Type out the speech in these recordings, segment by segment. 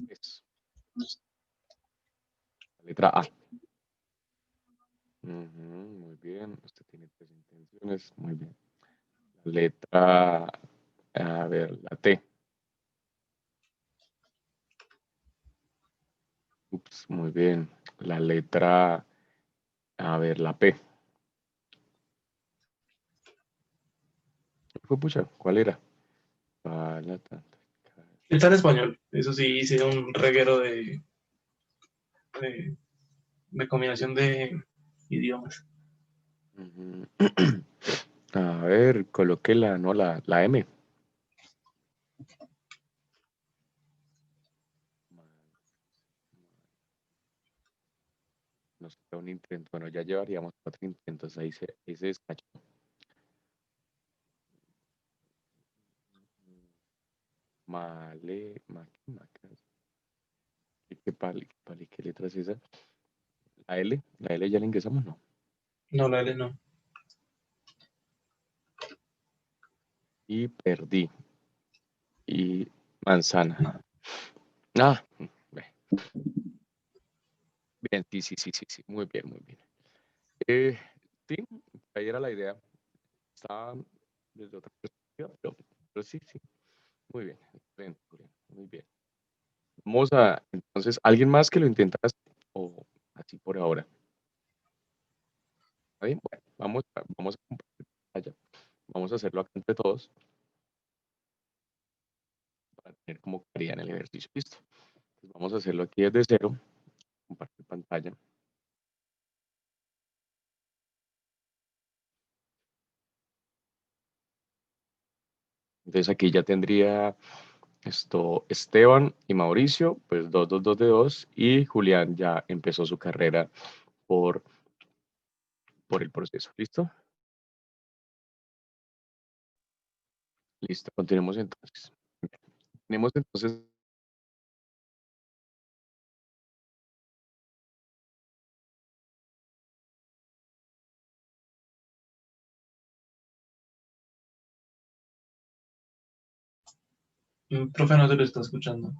Eso. La letra A. Muy bien. Usted tiene 3 intenciones. Muy bien. La letra, a ver, la T. Ups, muy bien. La letra, a ver, la P. Fue pucha, ¿cuál era? Está en español. Eso sí, hice un reguero de, de combinación de idiomas. A ver, coloqué la, no, la M. Nos queda un intento. Bueno, ya llevaríamos 4 intentos. Ahí se despachó. ¿Qué letra es esa? La L ya la ingresamos, ¿no? No, la L no. Y perdí. Y manzana. Ah, bien, sí. Muy bien, muy bien. Sí, ahí era la idea. Estaba desde otra perspectiva, pero sí. Muy bien, excelente, muy bien. Vamos a, entonces, ¿alguien más que lo intenta o así por ahora? ¿Está bien? Bueno, vamos a compartir pantalla. Vamos a hacerlo acá entre todos para tener como querían el ejercicio. Listo. Entonces vamos a hacerlo aquí desde cero. Compartir pantalla. Entonces aquí ya tendría Esteban y Mauricio, pues 2 de 2, y Julián ya empezó su carrera por, por el proceso. ¿Listo? Listo, continuemos entonces. Tenemos entonces Profe, no te lo está escuchando.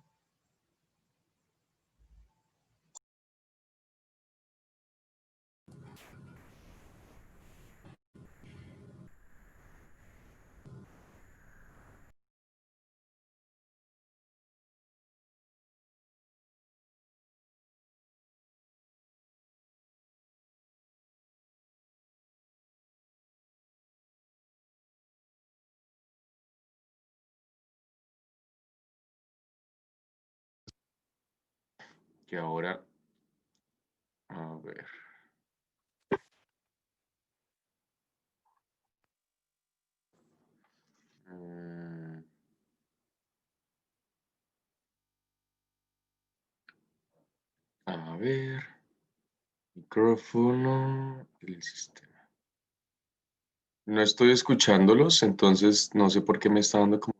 que ahora, a ver. A ver, micrófono del sistema. No estoy escuchándolos, entonces no sé por qué me está dando como...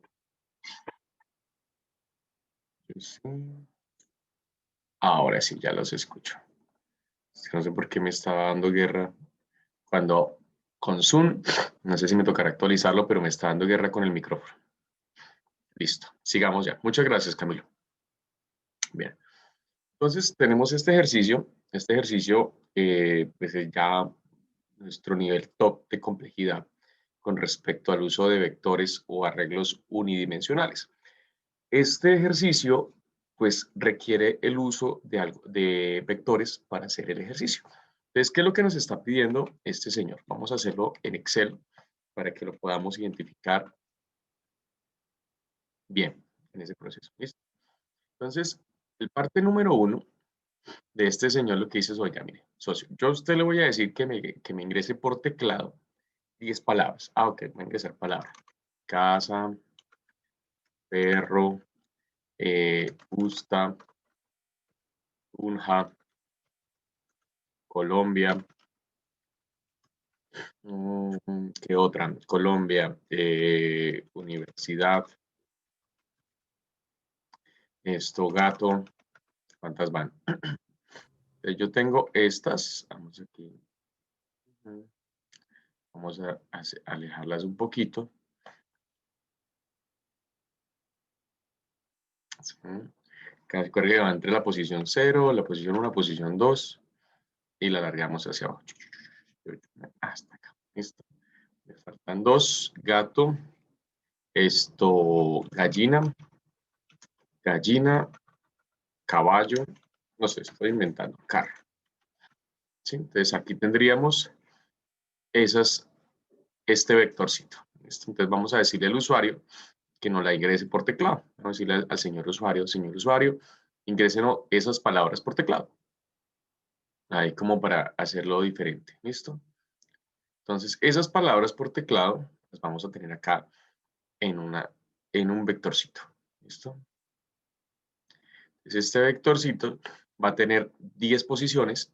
Ahora sí, ya los escucho. No sé por qué me estaba dando guerra cuando con Zoom, no sé si me tocará actualizarlo, pero me está dando guerra con el micrófono. Listo, sigamos ya. Muchas gracias, Camilo. Bien, entonces tenemos este ejercicio. Este ejercicio pues es ya nuestro nivel top de complejidad con respecto al uso de vectores o arreglos unidimensionales. Este ejercicio pues requiere el uso de vectores para hacer el ejercicio. Entonces, ¿qué es lo que nos está pidiendo este señor? Vamos a hacerlo en Excel para que lo podamos identificar bien en ese proceso. ¿Listo? Entonces, el parte número 1 de este señor lo que dice es, oiga, mire, socio, yo a usted le voy a decir que me ingrese por teclado 10 palabras. Ah, ok, voy a ingresar palabras. Casa, perro, Busta, Tunja, Colombia. ¿Qué otra? Colombia, universidad, Esto, gato, ¿cuántas van? Yo tengo estas, vamos aquí. Vamos a alejarlas un poquito. Recuerda que va entre la posición 0, la posición 1, la posición 2 y la alargamos hacia abajo. Hasta acá. Listo. Me faltan 2. Gato. Esto, gallina. Gallina. Caballo. No sé, estoy inventando. Carro. ¿Sí? Entonces aquí tendríamos este vectorcito. ¿Listo? Entonces vamos a decirle al usuario que no la ingrese por teclado. Vamos a decirle al señor usuario, ingrésenos esas palabras por teclado. Ahí como para hacerlo diferente. ¿Listo? Entonces, esas palabras por teclado las vamos a tener acá en un vectorcito. ¿Listo? Entonces, este vectorcito va a tener 10 posiciones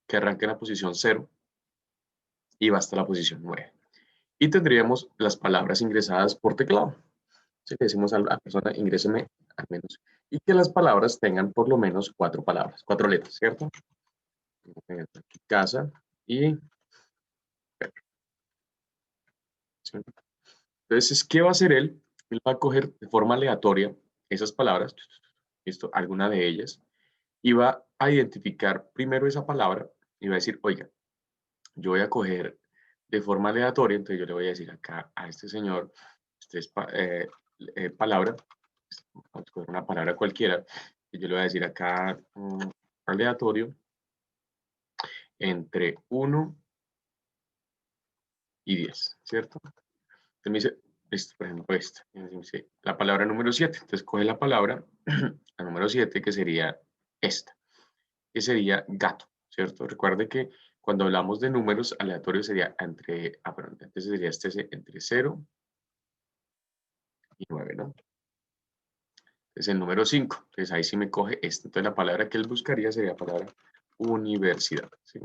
que arranquen en la posición 0 y va hasta la posición 9. Y tendríamos las palabras ingresadas por teclado. Si le decimos a la persona, ingréseme al menos. Y que las palabras tengan por lo menos 4 palabras, 4 letras, ¿cierto? Aquí casa y perro. ¿Sí? Entonces, ¿qué va a hacer él? Él va a coger de forma aleatoria esas palabras, ¿listo? Alguna de ellas, y va a identificar primero esa palabra y va a decir, oiga, yo voy a coger de forma aleatoria, entonces yo le voy a decir acá a este señor, palabra, vamos a coger una palabra cualquiera, y yo le voy a decir acá aleatorio entre 1 y 10, ¿cierto? Entonces me dice, por ejemplo, esta, me dice la palabra número 7, entonces coge la palabra, la número 7, que sería esta, que sería gato, ¿cierto? Recuerde que cuando hablamos de números aleatorios sería perdón, entonces sería entre 0 y 9, ¿no? Entonces el número 5, entonces ahí sí me coge esta. Entonces la palabra que él buscaría sería la palabra universidad, ¿sí?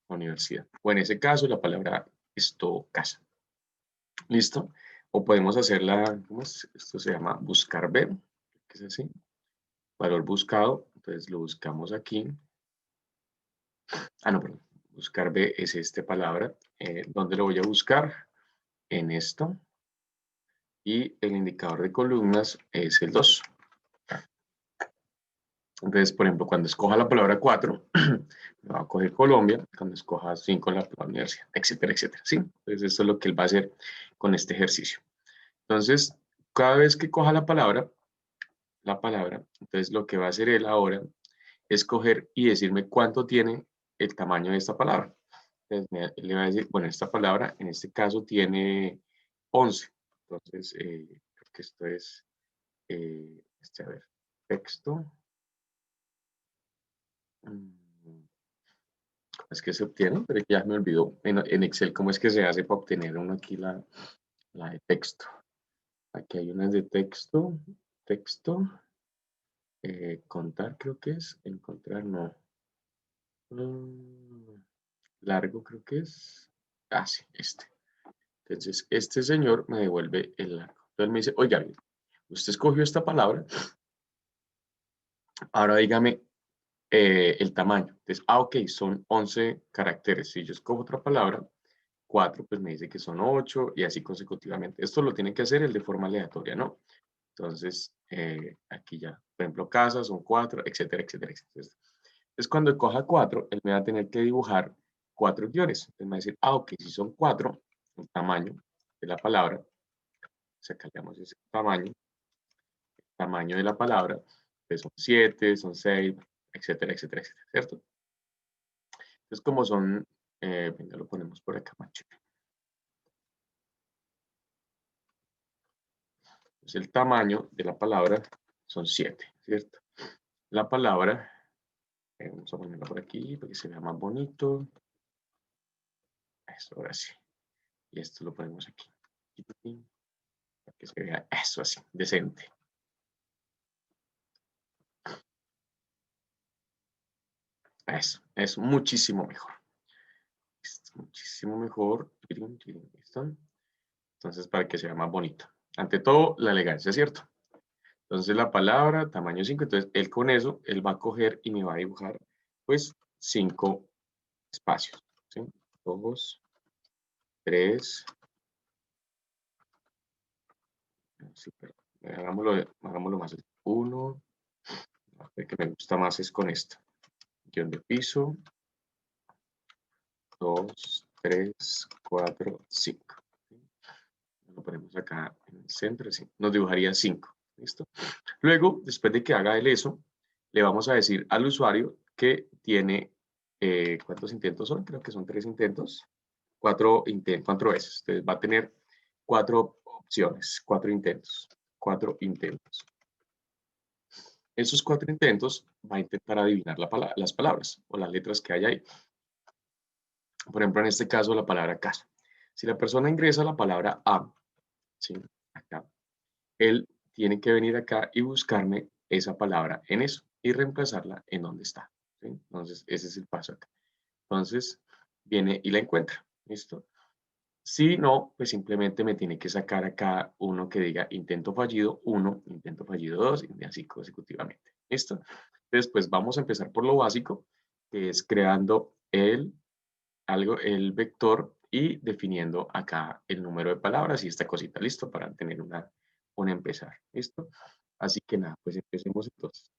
Universidad. O en ese caso la palabra casa. ¿Listo? O podemos hacerla, ¿cómo es? Esto se llama buscar B, que es así. Valor buscado, entonces lo buscamos aquí. No, perdón. Buscar B es esta palabra. ¿Dónde lo voy a buscar? En esto. Y el indicador de columnas es el 2. Entonces, por ejemplo, cuando escoja la palabra 4, me va a coger Colombia. Cuando escoja 5, la universidad, etcétera, etcétera. ¿Sí? Entonces, eso es lo que él va a hacer con este ejercicio. Entonces, cada vez que coja la palabra, entonces lo que va a hacer él ahora es coger y decirme cuánto tiene el tamaño de esta palabra. Entonces, le va a decir, bueno, esta palabra en este caso tiene 11. Entonces, creo que esto es, a ver, texto. ¿Cómo es que se obtiene? Pero ya me olvidó en Excel cómo es que se hace para obtener uno aquí la de texto. Aquí hay unas de texto, contar creo que es, encontrar no. Largo creo que es. Sí, este. Entonces, este señor me devuelve el largo. Entonces me dice, oiga, usted escogió esta palabra, ahora dígame el tamaño. Entonces, ok, son 11 caracteres. Si yo escojo otra palabra, 4, pues me dice que son 8 y así consecutivamente. Esto lo tiene que hacer el de forma aleatoria, ¿no? Entonces, aquí ya, por ejemplo, casa son 4, etcétera, etcétera, etcétera. Entonces, cuando coja 4, él me va a tener que dibujar 4 guiones. Entonces, me va a decir, ok, si son 4, el tamaño de la palabra, sacamos ese tamaño de la palabra, pues son 7, son 6, etcétera, etcétera, etcétera, ¿cierto? Entonces, como son, venga, lo ponemos por acá, más chévere. Entonces, el tamaño de la palabra son 7, ¿cierto? La palabra, vamos a ponerla por aquí para que se vea más bonito. Eso, ahora sí. Y esto lo ponemos aquí. Para que se vea eso así, decente. Eso, es muchísimo mejor. Es muchísimo mejor. ¿Listo? Entonces, para que se vea más bonito. Ante todo, la elegancia, ¿cierto? Entonces la palabra, tamaño 5, entonces él con eso, él va a coger y me va a dibujar, pues, 5 espacios, ¿sí? 2, 3, sí, perdón, hagámoslo más. 1, el que me gusta más es con esto. Guión de piso, 2, 3, 4, 5. Lo ponemos acá en el centro, sí. Nos dibujaría 5. ¿Listo? Luego, después de que haga él eso, le vamos a decir al usuario que tiene, ¿cuántos intentos son? Creo que son 3 intentos. 4 veces. Entonces va a tener 4 opciones, 4 intentos. 4 intentos. Esos 4 intentos va a intentar adivinar las palabras o las letras que hay ahí. Por ejemplo, en este caso, la palabra casa. Si la persona ingresa la palabra a, ¿sí? Acá, él tiene que venir acá y buscarme esa palabra en eso y reemplazarla en donde está, ¿sí? Entonces, ese es el paso acá. Entonces, viene y la encuentra. ¿Listo? Si no, pues simplemente me tiene que sacar acá uno que diga intento fallido 1, intento fallido 2, y así consecutivamente. ¿Listo? Entonces, pues vamos a empezar por lo básico, que es creando el vector y definiendo acá el número de palabras y esta cosita, ¿listo? Para tener un empezar, ¿listo? Así que nada, pues empecemos entonces.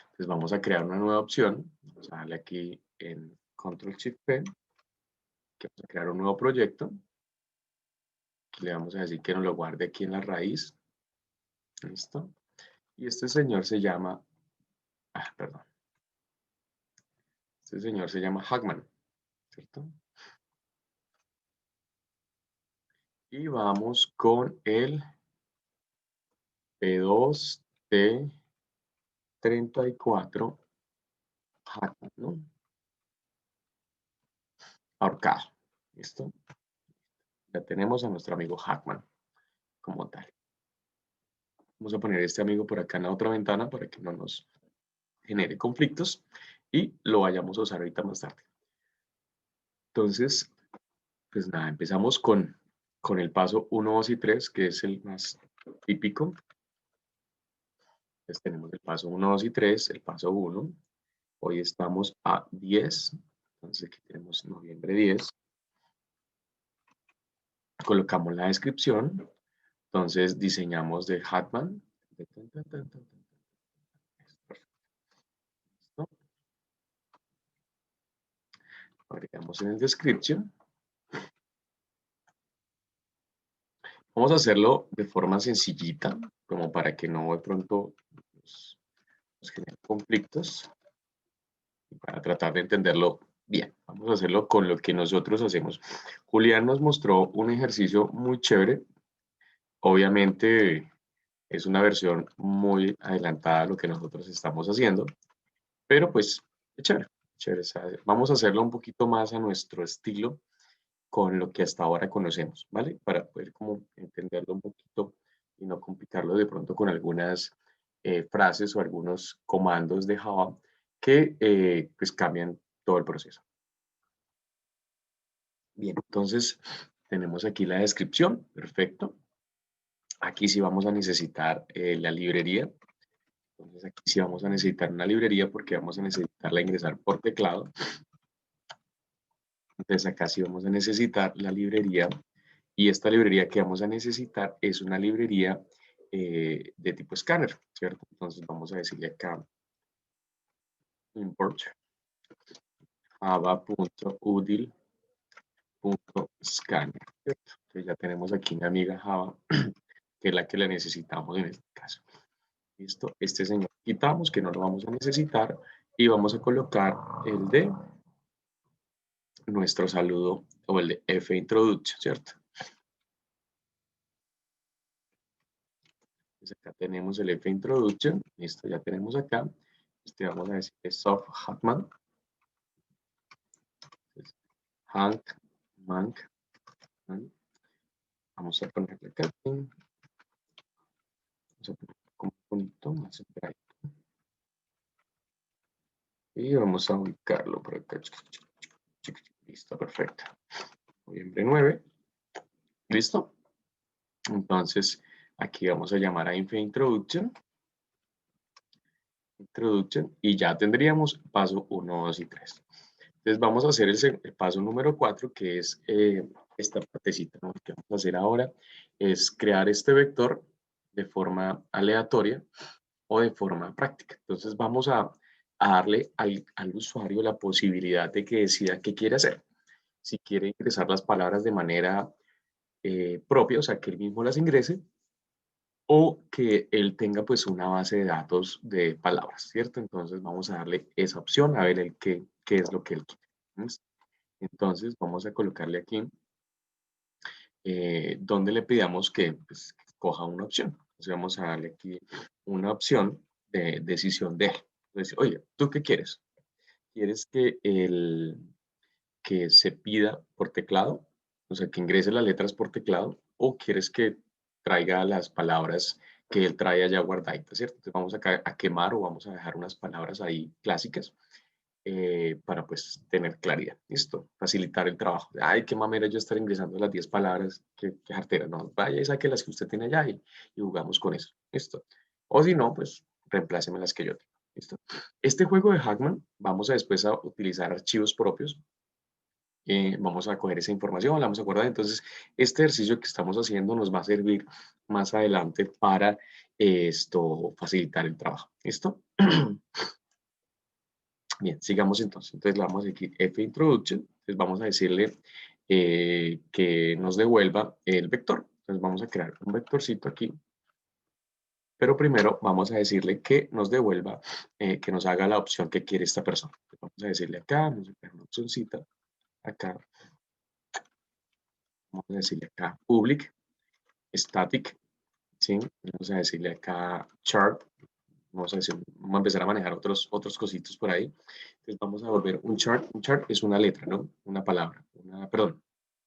Entonces vamos a crear una nueva opción. Vamos a darle aquí en Control-Shift-P, que vamos a crear un nuevo proyecto. Aquí le vamos a decir que nos lo guarde aquí en la raíz. ¿Listo? Y este señor se llama, perdón. Este señor se llama Hackman, ¿cierto? Y vamos con el P2T34 Hackman, ¿no? Ahorcado. ¿Listo? Ya tenemos a nuestro amigo Hackman como tal. Vamos a poner este amigo por acá en la otra ventana para que no nos genere conflictos y lo vayamos a usar ahorita más tarde. Entonces, pues nada, empezamos con el paso 1, 2 y 3, que es el más típico. Entonces tenemos el paso 1, 2 y 3, el paso 1. Hoy estamos a 10, entonces aquí tenemos noviembre 10. Colocamos la descripción, entonces diseñamos de Hackman. Agregamos en el description. Vamos a hacerlo de forma sencillita, como para que no de pronto nos genere conflictos. Para tratar de entenderlo bien. Vamos a hacerlo con lo que nosotros hacemos. Julián nos mostró un ejercicio muy chévere. Obviamente es una versión muy adelantada a lo que nosotros estamos haciendo, pero pues es chévere, chévere. Vamos a hacerlo un poquito más a nuestro estilo con lo que hasta ahora conocemos, ¿vale? Para poder como entenderlo un poquito y no complicarlo de pronto con algunas frases o algunos comandos de Java que pues cambian todo el proceso. Bien, entonces tenemos aquí la descripción, perfecto. Aquí sí vamos a necesitar la librería. Entonces aquí sí vamos a necesitar una librería porque vamos a necesitarla ingresar por teclado. Entonces acá sí vamos a necesitar la librería y esta librería que vamos a necesitar es una librería de tipo escáner, ¿cierto? Entonces vamos a decirle acá import java.udil.scanner. Entonces ya tenemos aquí una amiga Java que es la que la necesitamos en este caso. Listo, este señor quitamos que no lo vamos a necesitar y vamos a colocar el de nuestro saludo o el de F introduction, ¿cierto? Entonces acá tenemos el F introduction, listo, ya tenemos acá. Vamos a decir soft Hackman. Hackman. Vamos a ponerle acá. Vamos a poner como bonito, más centradito. Y vamos a ubicarlo por acá. Listo, perfecto. Noviembre 9. ¿Listo? Entonces, Aquí vamos a llamar a introduction. Y ya tendríamos paso 1, 2 y 3. Entonces vamos a hacer el paso número 4, que es esta partecita, ¿no? Lo que vamos a hacer ahora es crear este vector de forma aleatoria o de forma práctica. Entonces vamos a darle al usuario la posibilidad de que decida qué quiere hacer. Si quiere ingresar las palabras de manera propia, o sea, que él mismo las ingrese, o que él tenga pues una base de datos de palabras, ¿cierto? Entonces vamos a darle esa opción a ver qué es lo que él quiere. ¿Listo? Entonces vamos a colocarle aquí donde le pidamos pues, que escoja una opción. Entonces vamos a darle aquí una opción de decisión de él. Entonces, oye, ¿tú qué quieres? ¿Quieres que se pida por teclado? O sea, que ingrese las letras por teclado, ¿o quieres que traiga las palabras que él trae allá guardaditas, ¿cierto? Entonces vamos a quemar o vamos a dejar unas palabras ahí clásicas para pues tener claridad. Listo, facilitar el trabajo. Ay, qué mamera yo estar ingresando las 10 palabras, qué jartera. No, vaya y saque las que usted tiene allá y jugamos con eso. Listo. O si no, pues reempláceme las que yo tengo. Listo. Este juego de Hackman, vamos a después a utilizar archivos propios. Vamos a coger esa información, la vamos a guardar. Entonces, este ejercicio que estamos haciendo nos va a servir más adelante para facilitar el trabajo. ¿Listo? Bien, sigamos entonces. Entonces le vamos a decir F introduction. Entonces vamos a decirle que nos devuelva el vector. Entonces vamos a crear un vectorcito aquí. Pero primero vamos a decirle que nos devuelva, que nos haga la opción que quiere esta persona. Entonces vamos a decirle acá, vamos a crear una opcióncita. Acá, vamos a decirle acá public, static, ¿sí? Vamos a decirle acá chart. Vamos a empezar a manejar otros cositos por ahí. Entonces vamos a volver un chart. Un chart es una letra, ¿no? Una palabra, perdón,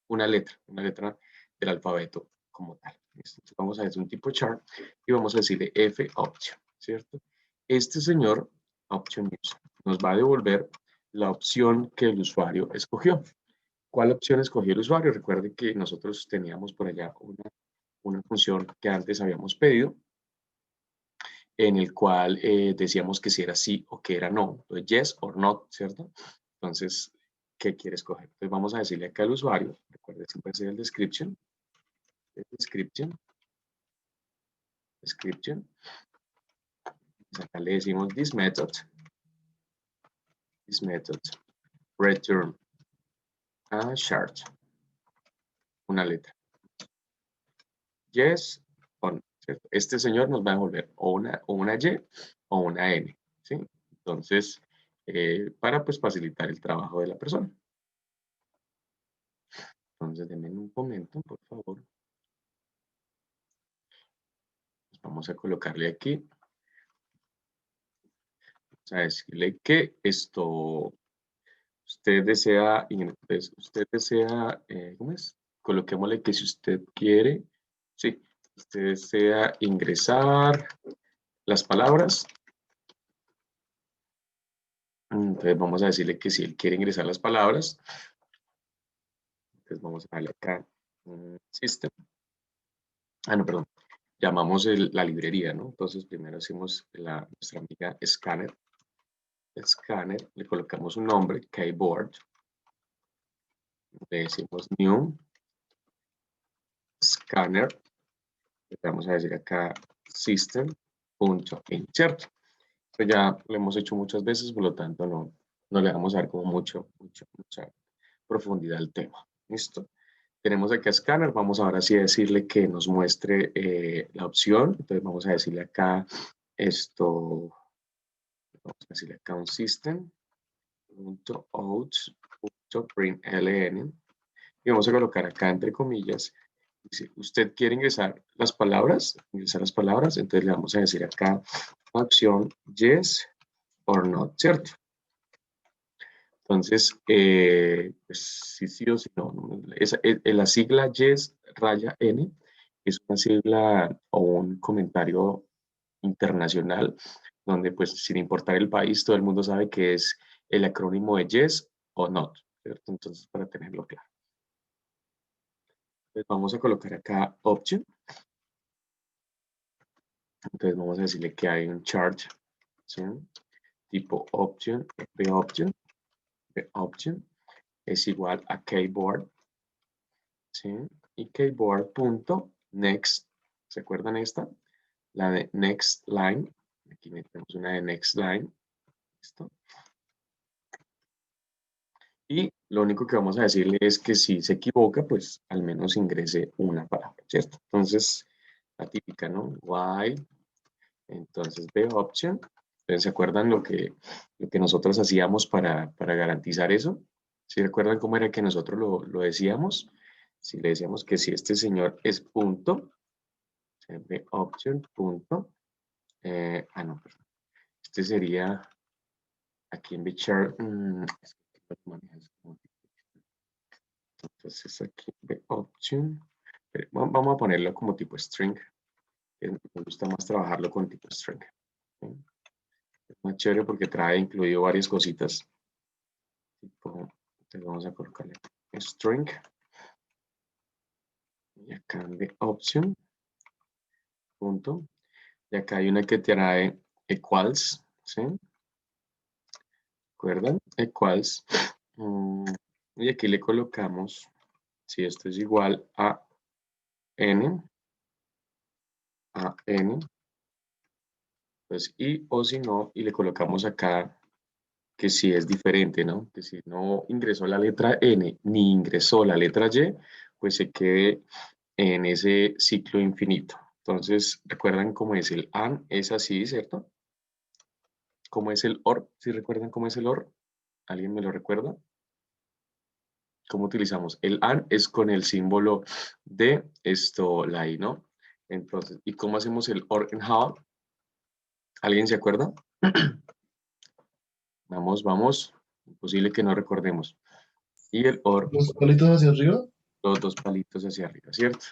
una letra del alfabeto como tal. Entonces vamos a hacer un tipo chart y vamos a decirle F option, ¿cierto? Este señor, option user, nos va a devolver la opción que el usuario escogió. ¿Cuál opción escogió el usuario? Recuerde que nosotros teníamos por allá una función que antes habíamos pedido, en el cual decíamos que si era sí o que era no. Entonces, yes or not, ¿cierto? Entonces, ¿qué quiere escoger? Entonces, vamos a decirle acá al usuario, recuerde siempre hacer el description, description. Pues acá le decimos this method, return a chart, una letra. Yes o no, ¿cierto? Este señor nos va a devolver o una Y o una N, ¿sí? Entonces, para pues facilitar el trabajo de la persona. Entonces, denme un momento, por favor. Vamos a colocarle aquí. Vamos a decirle que usted desea, ¿cómo es? Coloquémosle que si usted quiere, sí, usted desea ingresar las palabras. Entonces vamos a decirle que si él quiere ingresar las palabras, entonces vamos a darle acá, system. No, perdón. Llamamos la librería, ¿no? Entonces primero hacemos nuestra amiga scanner. Scanner, le colocamos un nombre, keyboard. Le decimos new scanner. Le vamos a decir acá system.insert. Esto ya lo hemos hecho muchas veces, por lo tanto no le vamos a dar como mucha profundidad al tema. ¿Listo? Tenemos acá scanner. Vamos ahora sí a decirle que nos muestre la opción. Entonces vamos a decirle acá vamos a decirle acá un system.out.println y vamos a colocar acá entre comillas, dice, usted quiere ingresar las palabras, entonces le vamos a decir acá la opción yes or not, ¿cierto? Entonces, pues sí o sí no. La sigla yes raya n es una sigla o un comentario internacional donde pues sin importar el país, todo el mundo sabe que es el acrónimo de yes o not, ¿cierto? Entonces, para tenerlo claro. Entonces, vamos a colocar acá option. Entonces vamos a decirle que hay un charge, ¿sí? Tipo option, option es igual a keyboard, ¿sí? Y keyboard.next, ¿se acuerdan esta? La de next line, aquí metemos una de next line, ¿listo? Y lo único que vamos a decirle es que si se equivoca, pues al menos ingrese una palabra, ¿cierto? Entonces, la típica, ¿no? While, entonces option. Entonces, ¿se acuerdan lo que nosotros hacíamos para garantizar eso? ¿Sí recuerdan cómo era que nosotros lo decíamos? Si le decíamos que si este señor es punto, option punto, no, perdón. Este sería aquí en chart, entonces aquí option, vamos a ponerlo como tipo string, me gusta más trabajarlo con tipo string. ¿Sí? Es más chévere porque trae incluido varias cositas. Tipo, entonces vamos a colocarle string y acá de option punto, y acá hay una que trae equals, ¿sí? ¿Recuerdan? Equals. Y aquí le colocamos, si esto es igual a n, pues y o si no, y le colocamos acá que si es diferente, ¿no? Que si no ingresó la letra N ni ingresó la letra Y, pues se quede en ese ciclo infinito. Entonces, ¿recuerdan cómo es el AND? Es así, ¿cierto? ¿Cómo es el OR? ¿Sí recuerdan cómo es el OR? ¿Alguien me lo recuerda? ¿Cómo utilizamos? El AND es con el símbolo de esto, la I, ¿no? Entonces, ¿y cómo hacemos el OR en Java? ¿Alguien se acuerda? Vamos, vamos. Imposible que no recordemos. Y el OR, Los palitos hacia arriba. los dos palitos hacia arriba, ¿cierto?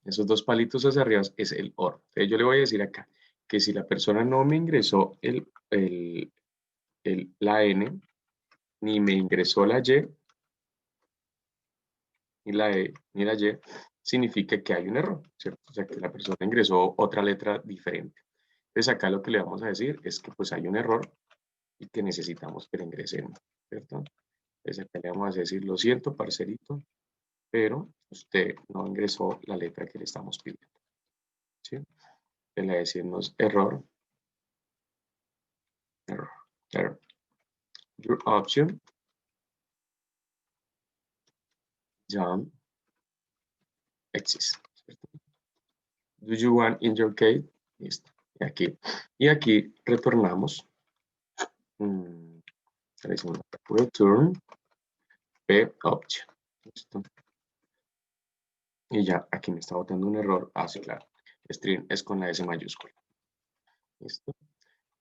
Esos dos palitos hacia arriba es el OR. Entonces yo le voy a decir acá que si la persona no me ingresó la N, ni me ingresó la Y, ni la E, ni la Y, significa que hay un error, ¿cierto? O sea, que la persona ingresó otra letra diferente. Entonces acá lo que le vamos a decir es que pues hay un error y que necesitamos que le ingresen, ¿cierto? Entonces acá le vamos a decir, lo siento, parcerito, pero usted no ingresó la letra que le estamos pidiendo, ¿sí? Le decimos error, error, error. Your option, John, exists, ¿cierto? Do you want in your case? Listo. Y aquí retornamos. Le decimos return p option. Listo. Y ya, aquí me está botando un error. Ah, sí, claro. String es con la S mayúscula. ¿Listo?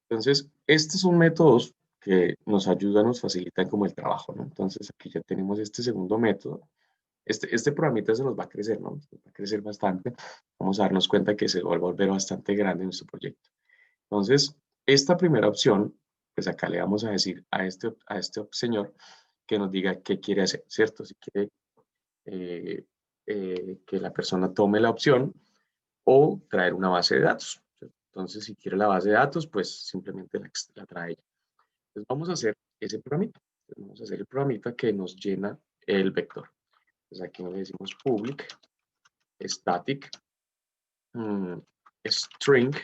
Entonces, estos son métodos que nos ayudan, nos facilitan como el trabajo, ¿no? Entonces, aquí ya tenemos este segundo método. Este programita se nos va a crecer, ¿no? Se va a crecer bastante. Vamos a darnos cuenta que se va a volver bastante grande nuestro proyecto. Entonces, esta primera opción, pues acá le vamos a decir a este señor que nos diga qué quiere hacer, ¿cierto? Si quiere que la persona tome la opción o traer una base de datos. ¿Cierto? Entonces, si quiere la base de datos, pues simplemente la trae. Entonces, vamos a hacer ese programita. Entonces, vamos a hacer el programita que nos llena el vector. Entonces, aquí le decimos public static string.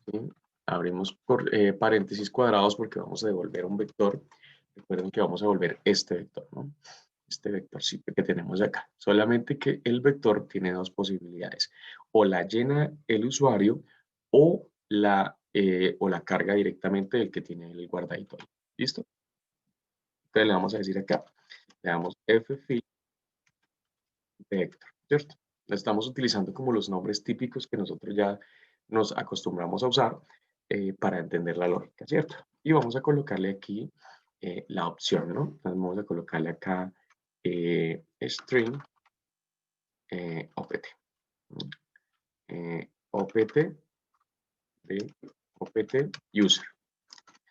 ¿Sí? Abrimos paréntesis cuadrados porque vamos a devolver un vector. Recuerden que vamos a devolver este vector, ¿no? Este vectorcito que tenemos acá. Solamente que el vector tiene dos posibilidades. O la llena el usuario o la carga directamente el que tiene el guardadito. ¿Listo? Entonces le vamos a decir acá, le damos ffill vector, ¿cierto? Lo estamos utilizando como los nombres típicos que nosotros ya nos acostumbramos a usar para entender la lógica, ¿cierto? Y vamos a colocarle aquí la opción, ¿no? Entonces vamos a colocarle acá string opt. Opt de opt user.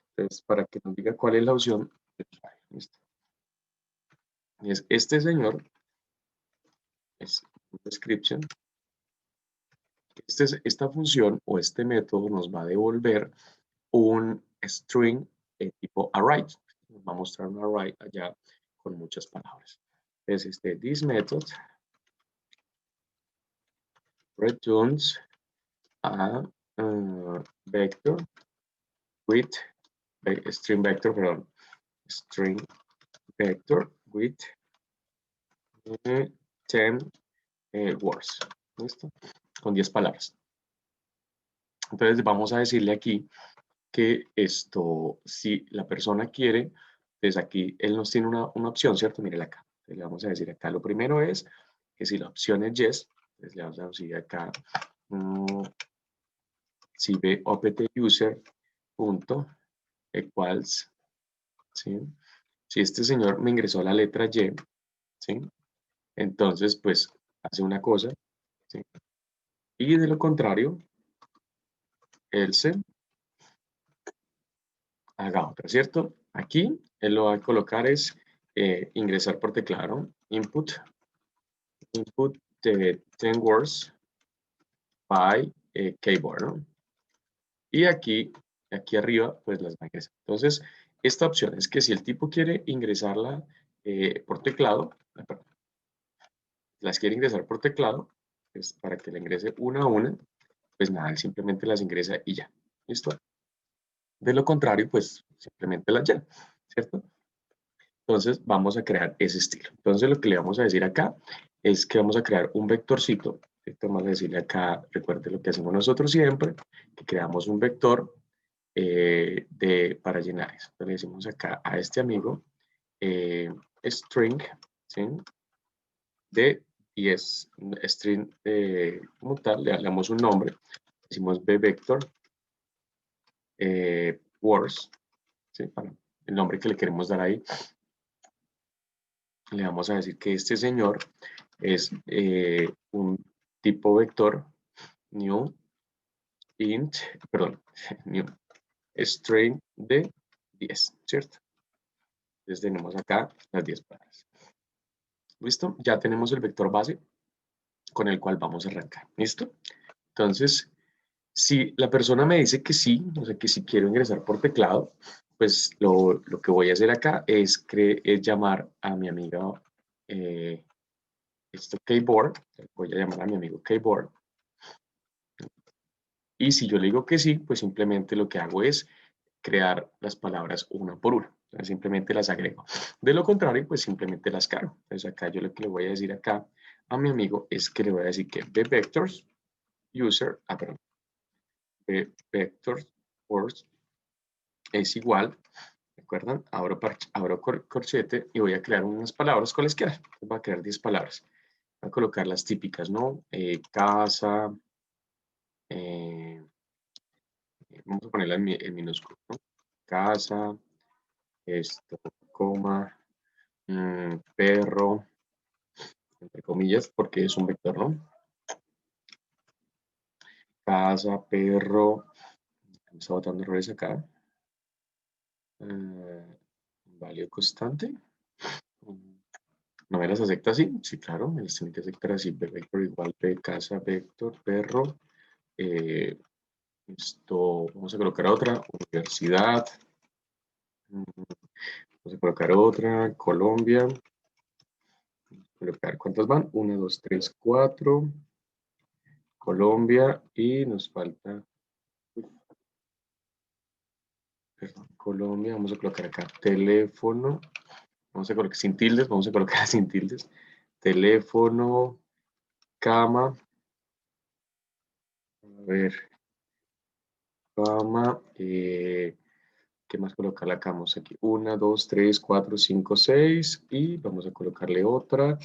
Entonces, para que nos diga cuál es la opción del usuario, ¿listo? Y es este señor, es description, Esta función o este método nos va a devolver un string tipo array. Nos va a mostrar un array allá con muchas palabras. Entonces, this method returns a vector with string vector, perdón, string vector with 10 words. ¿Listo? Con 10 palabras. Entonces vamos a decirle aquí que esto, si la persona quiere, pues aquí él nos tiene una opción, ¿cierto? Mire acá. Entonces le vamos a decir acá, lo primero es que si la opción es yes, entonces le vamos a decir acá, si ve opt user punto equals, ¿sí? Si este señor me ingresó la letra Y, ¿sí? Entonces, pues, hace una cosa, ¿sí? Y de lo contrario, else haga otra, ¿cierto? Aquí, él lo va a colocar es ingresar por teclado, ¿no? Input de 10 words by keyboard, ¿no? Y aquí arriba, pues las va a ingresar. Entonces, esta opción es que si el tipo quiere ingresarla por teclado, las quiere ingresar por teclado, pues para que la ingrese una a una, pues nada, él simplemente las ingresa y ya. ¿Listo? De lo contrario, pues simplemente las llena, ¿cierto? Entonces vamos a crear ese estilo. Entonces lo que le vamos a decir acá es que vamos a crear un vectorcito. Vamos a decirle acá, recuerde lo que hacemos nosotros siempre, que creamos un vector para llenar eso. Entonces le decimos acá a este amigo string, ¿sí? De 10 string como tal, le damos un nombre, decimos bvector words, ¿sí? Para el nombre que le queremos dar ahí. Le vamos a decir que este señor es un tipo vector new int, perdón, new string de 10, ¿cierto? Entonces tenemos acá las 10 palabras. ¿Listo? Ya tenemos el vector base con el cual vamos a arrancar. ¿Listo? Entonces, si la persona me dice que sí, o sea, que si quiero ingresar por teclado, pues lo que voy a hacer acá es llamar a mi amiga keyboard, voy a llamar a mi amigo keyboard. Y si yo le digo que sí, pues simplemente lo que hago es crear las palabras una por una. Entonces, simplemente las agrego. De lo contrario, pues simplemente las cargo. Entonces acá yo lo que le voy a decir acá a mi amigo es que le voy a decir que vectors user, perdón, vectors words es igual, ¿recuerdan? Abro corchete y voy a crear unas palabras cualesquiera. Voy a crear 10 palabras. Voy a colocar las típicas, ¿no? Casa, vamos a ponerla en minúsculo, ¿no? Casa, coma, perro, entre comillas, porque es un vector, ¿no? Casa, perro, me está botando errores acá. Válido constante. ¿No me las acepta así? Sí, claro, me las tiene que aceptar así. Vector igual p, casa, vector, perro. Vamos a colocar otra, universidad. Vamos a colocar otra, Colombia. Colocar, ¿cuántas van? 1, 2, 3, 4. Colombia y nos falta, perdón, Colombia. Vamos a colocar acá teléfono. Vamos a colocar sin tildes, vamos a colocar sin tildes. Teléfono, cama. A ver, cama. ¿Qué más colocar la cama? Aquí 1, 2, 3, 4, 5, 6. Y vamos a colocarle otra.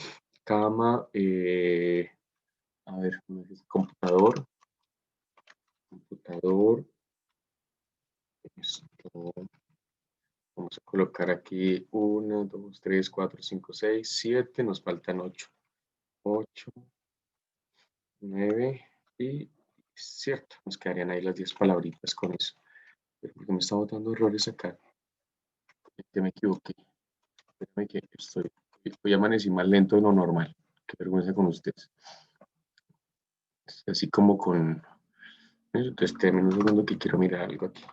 Cama. A ver, computador. Computador. Esto. Vamos a colocar aquí 1, 2, 3, 4, 5, 6, 7. Nos faltan 8. 8, 9 y cierto. Nos quedarían ahí las 10 palabritas con eso. Pero porque me está botando errores acá. Que me equivoqué. Espérame que hoy amanecí más lento de lo normal. Qué vergüenza con ustedes. Así como con... Entonces, un segundo que quiero mirar algo aquí.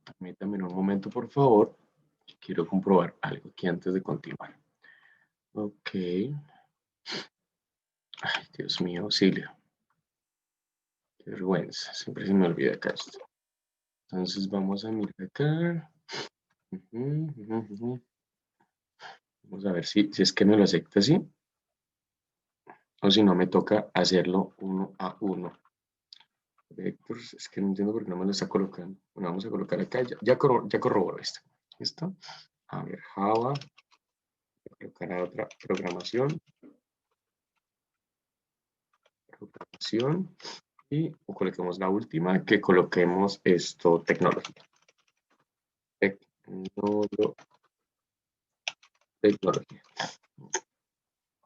Permítame un momento, por favor. Quiero comprobar algo aquí antes de continuar. Ok. Ay, Dios mío, auxilio. Qué vergüenza. Siempre se me olvida acá esto. Entonces vamos a mirar acá. Vamos a ver si es que me lo acepta así. O si no, me toca hacerlo uno a uno. Vectors, es que no entiendo por qué no me lo está colocando. Bueno, vamos a colocar acá. Ya corroboro esto. ¿Listo? A ver, Java. Voy a colocar a otra programación. Y coloquemos la última, que coloquemos esto, tecnología. Tecnología.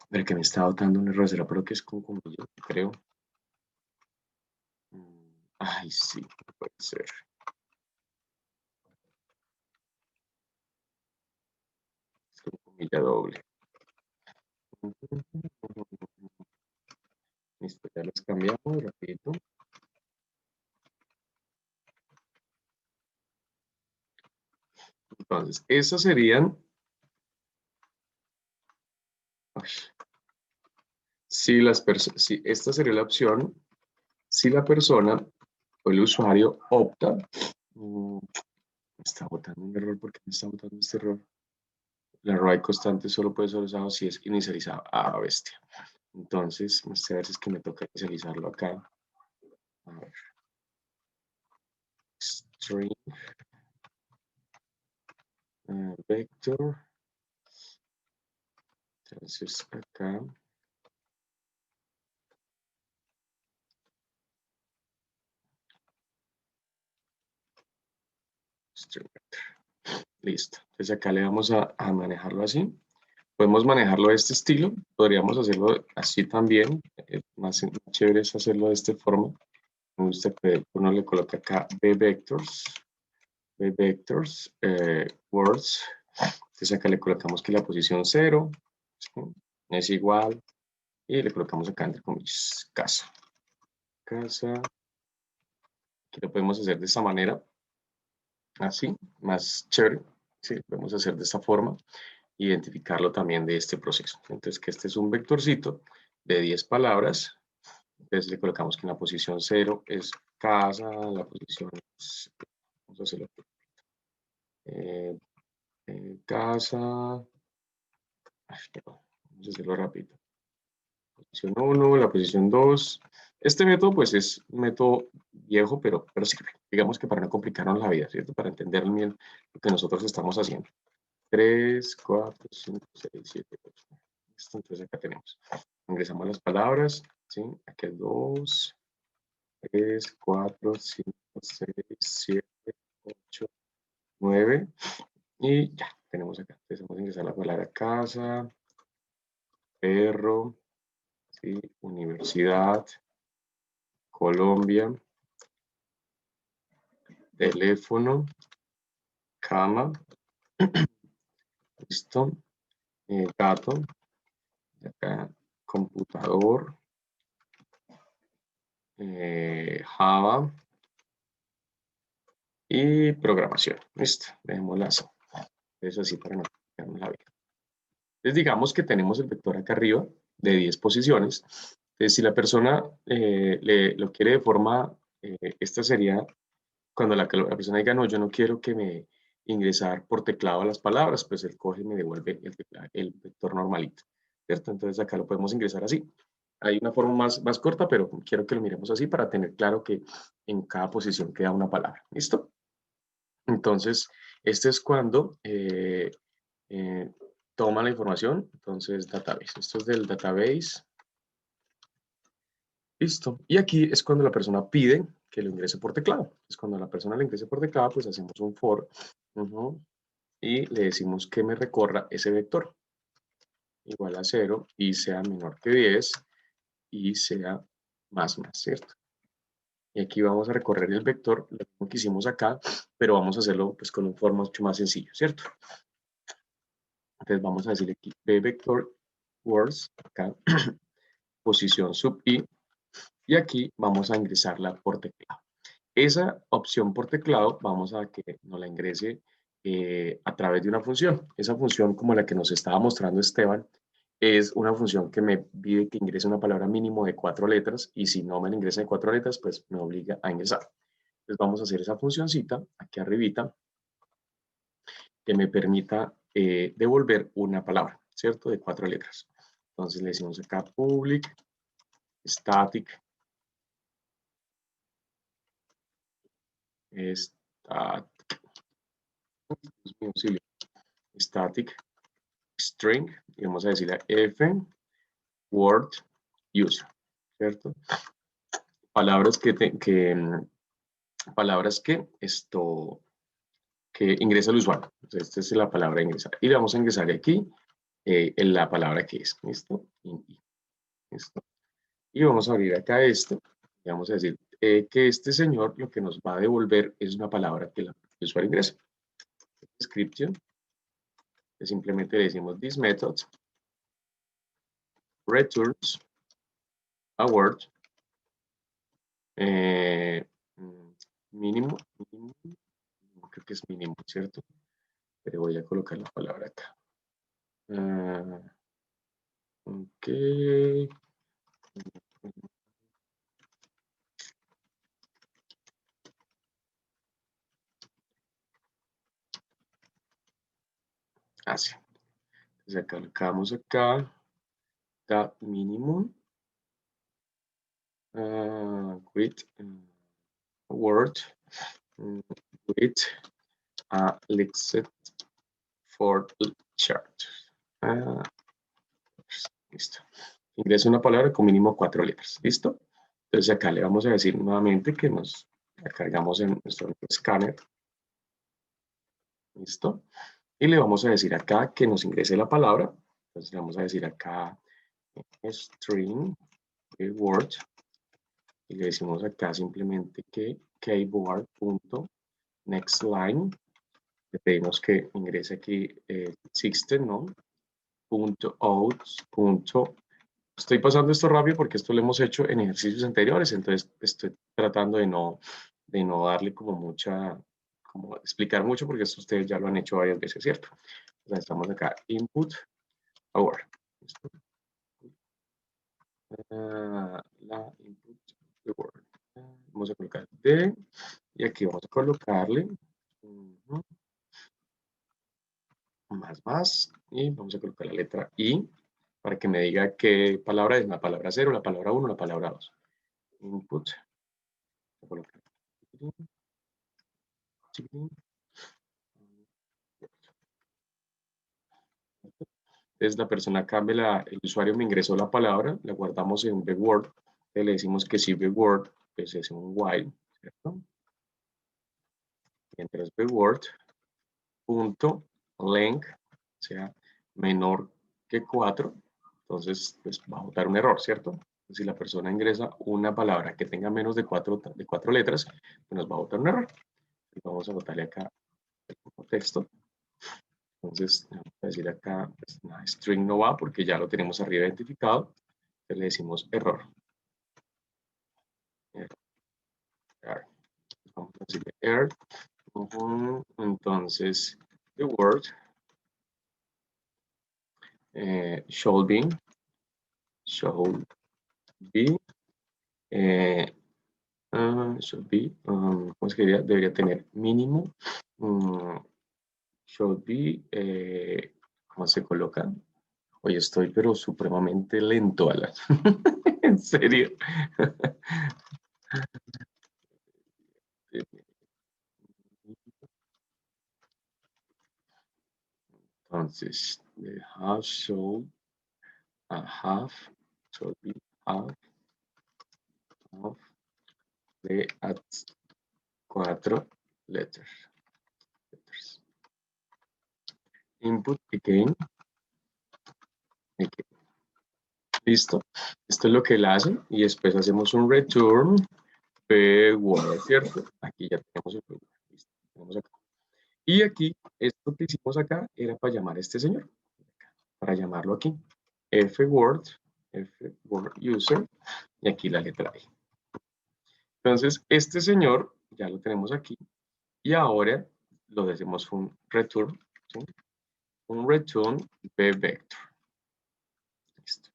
Ver que me está dando un error, será por lo que es con comillas, creo. Ay, sí, puede ser. Es con comilla doble. Listo, ya los cambiamos rapidito. Entonces, esos serían... Si esta sería la opción, si la persona o el usuario opta... me está botando un error, ¿por qué me está botando este error? El array constante solo puede ser usado si es inicializado. Ah, bestia. Entonces, a ver si es que me toca inicializarlo acá. A ver. String. Vector. Entonces, acá. String vector. Listo. Entonces, acá le vamos a manejarlo así. Podemos manejarlo de este estilo. Podríamos hacerlo así también. Más chévere es hacerlo de esta forma. Me gusta que uno le coloque acá vvectors, words. Entonces acá le colocamos que la posición 0 es igual y le colocamos acá entre comillas casa. Aquí lo podemos hacer de esta manera, así, más chévere. Sí, lo podemos hacer de esta forma, identificarlo también de este proceso. Entonces que este es un vectorcito de 10 palabras. Entonces le colocamos que en la posición 0 es casa, la posición es, vamos a hacerlo, casa, vamos a hacerlo rápido. Posición 1, la posición 2. Este método pues es un método viejo, pero sirve. Digamos que para no complicarnos la vida, ¿cierto? Para entender bien lo que nosotros estamos haciendo. 3, 4, 5, 6, 7, 8. Entonces acá tenemos. Ingresamos las palabras, ¿sí? Aquí es 2, 3, 4, 5, 6, 7, 8, 9. Y ya, tenemos acá. Entonces vamos a ingresar la palabra casa, perro, ¿sí? Universidad, Colombia, teléfono, cama, listo, gato, acá computador, Java y programación. Listo, dejémosla así. Es así para no complicarnos la vida. Entonces digamos que tenemos el vector acá arriba de 10 posiciones. Entonces si la persona lo quiere de forma, esta sería cuando la persona diga, no, yo no quiero que me ingresar por teclado a las palabras, pues él coge y me devuelve el vector normalito, ¿cierto? Entonces acá lo podemos ingresar así. Hay una forma más corta, pero quiero que lo miremos así para tener claro que en cada posición queda una palabra. ¿Listo? Entonces, este es cuando toma la información. Entonces, database. Esto es del database. Listo. Y aquí es cuando la persona pide que lo ingrese por teclado. Es cuando la persona lo ingrese por teclado, pues hacemos un for y le decimos que me recorra ese vector igual a 0 y sea menor que 10 y sea más, ¿cierto? Y aquí vamos a recorrer el vector, lo mismo que hicimos acá, pero vamos a hacerlo pues con un for mucho más sencillo, ¿cierto? Entonces vamos a decirle aquí B vector words, acá, posición sub I, y aquí vamos a ingresarla por teclado. Esa opción por teclado vamos a que nos la ingrese a través de una función. Esa función, como la que nos estaba mostrando Esteban, es una función que me pide que ingrese una palabra mínimo de 4 letras, y si no me la ingresa de 4 letras, pues me obliga a ingresar. Entonces vamos a hacer esa funcioncita aquí arribita que me permita devolver una palabra, ¿cierto? De 4 letras. Entonces le decimos acá public static static string, y vamos a decirle f word user, ¿cierto? Palabras palabras que ingresa el usuario. Entonces, esta es la palabra ingresar. Y le vamos a ingresar aquí en la palabra que es. ¿Listo? ¿Listo? Y vamos a abrir acá esto. Y vamos a decir que este señor lo que nos va a devolver es una palabra que el usuario ingresa. Description. Que simplemente le decimos this method returns a word mínimo, creo que es mínimo, ¿cierto? Pero voy a colocar la palabra acá. Ok. Así. Entonces acá colocamos acá. That minimum. With word. With Lexit for chart. Listo. Ingresa una palabra con mínimo 4 letras. ¿Listo? Entonces acá le vamos a decir nuevamente que nos la cargamos en nuestro escáner. ¿Listo? Y le vamos a decir acá que nos ingrese la palabra. Entonces le vamos a decir acá string word. Y le decimos acá simplemente que keyboard.nextLine. Le pedimos que ingrese aquí 16, ¿no? .out. Estoy pasando esto rápido porque esto lo hemos hecho en ejercicios anteriores, entonces estoy tratando de no darle como como explicar mucho, porque esto ustedes ya lo han hecho varias veces, ¿cierto? Entonces estamos acá, input, our. La input, the word. Vamos a colocar D, y aquí vamos a colocarle más, y vamos a colocar la letra I, para que me diga qué palabra es, la palabra 0, la palabra 1, la palabra 2. Input. Entonces la persona cambia, el usuario me ingresó la palabra, la guardamos en the word, le decimos que si the word, pues es un while, ¿cierto? Mientras the word, punto, length, o sea, menor que 4, entonces pues va a botar un error, ¿cierto? Si la persona ingresa una palabra que tenga menos de 4 letras, pues nos va a botar un error. Y vamos a botarle acá el texto. Entonces, vamos a decir acá, pues, string no va porque ya lo tenemos arriba identificado. Entonces le decimos error. Error. Vamos a decirle error. Entonces, the word should be, should be, ¿cómo se diría? Debería tener mínimo, should be, ¿cómo se coloca? Hoy estoy pero supremamente lento, Alan. En serio. Entonces, the half should be half de at 4 letters. Input again. Listo. Esto es lo que él hace y después hacemos un return word, ¿cierto? Aquí ya tenemos el word. Listo. Tenemos acá. Y aquí, esto que hicimos acá era para llamar a este señor. para llamarlo aquí. F-word user, y aquí la letra I. Entonces, este señor ya lo tenemos aquí, y ahora lo decimos un return, ¿sí? Un return b vector. Listo.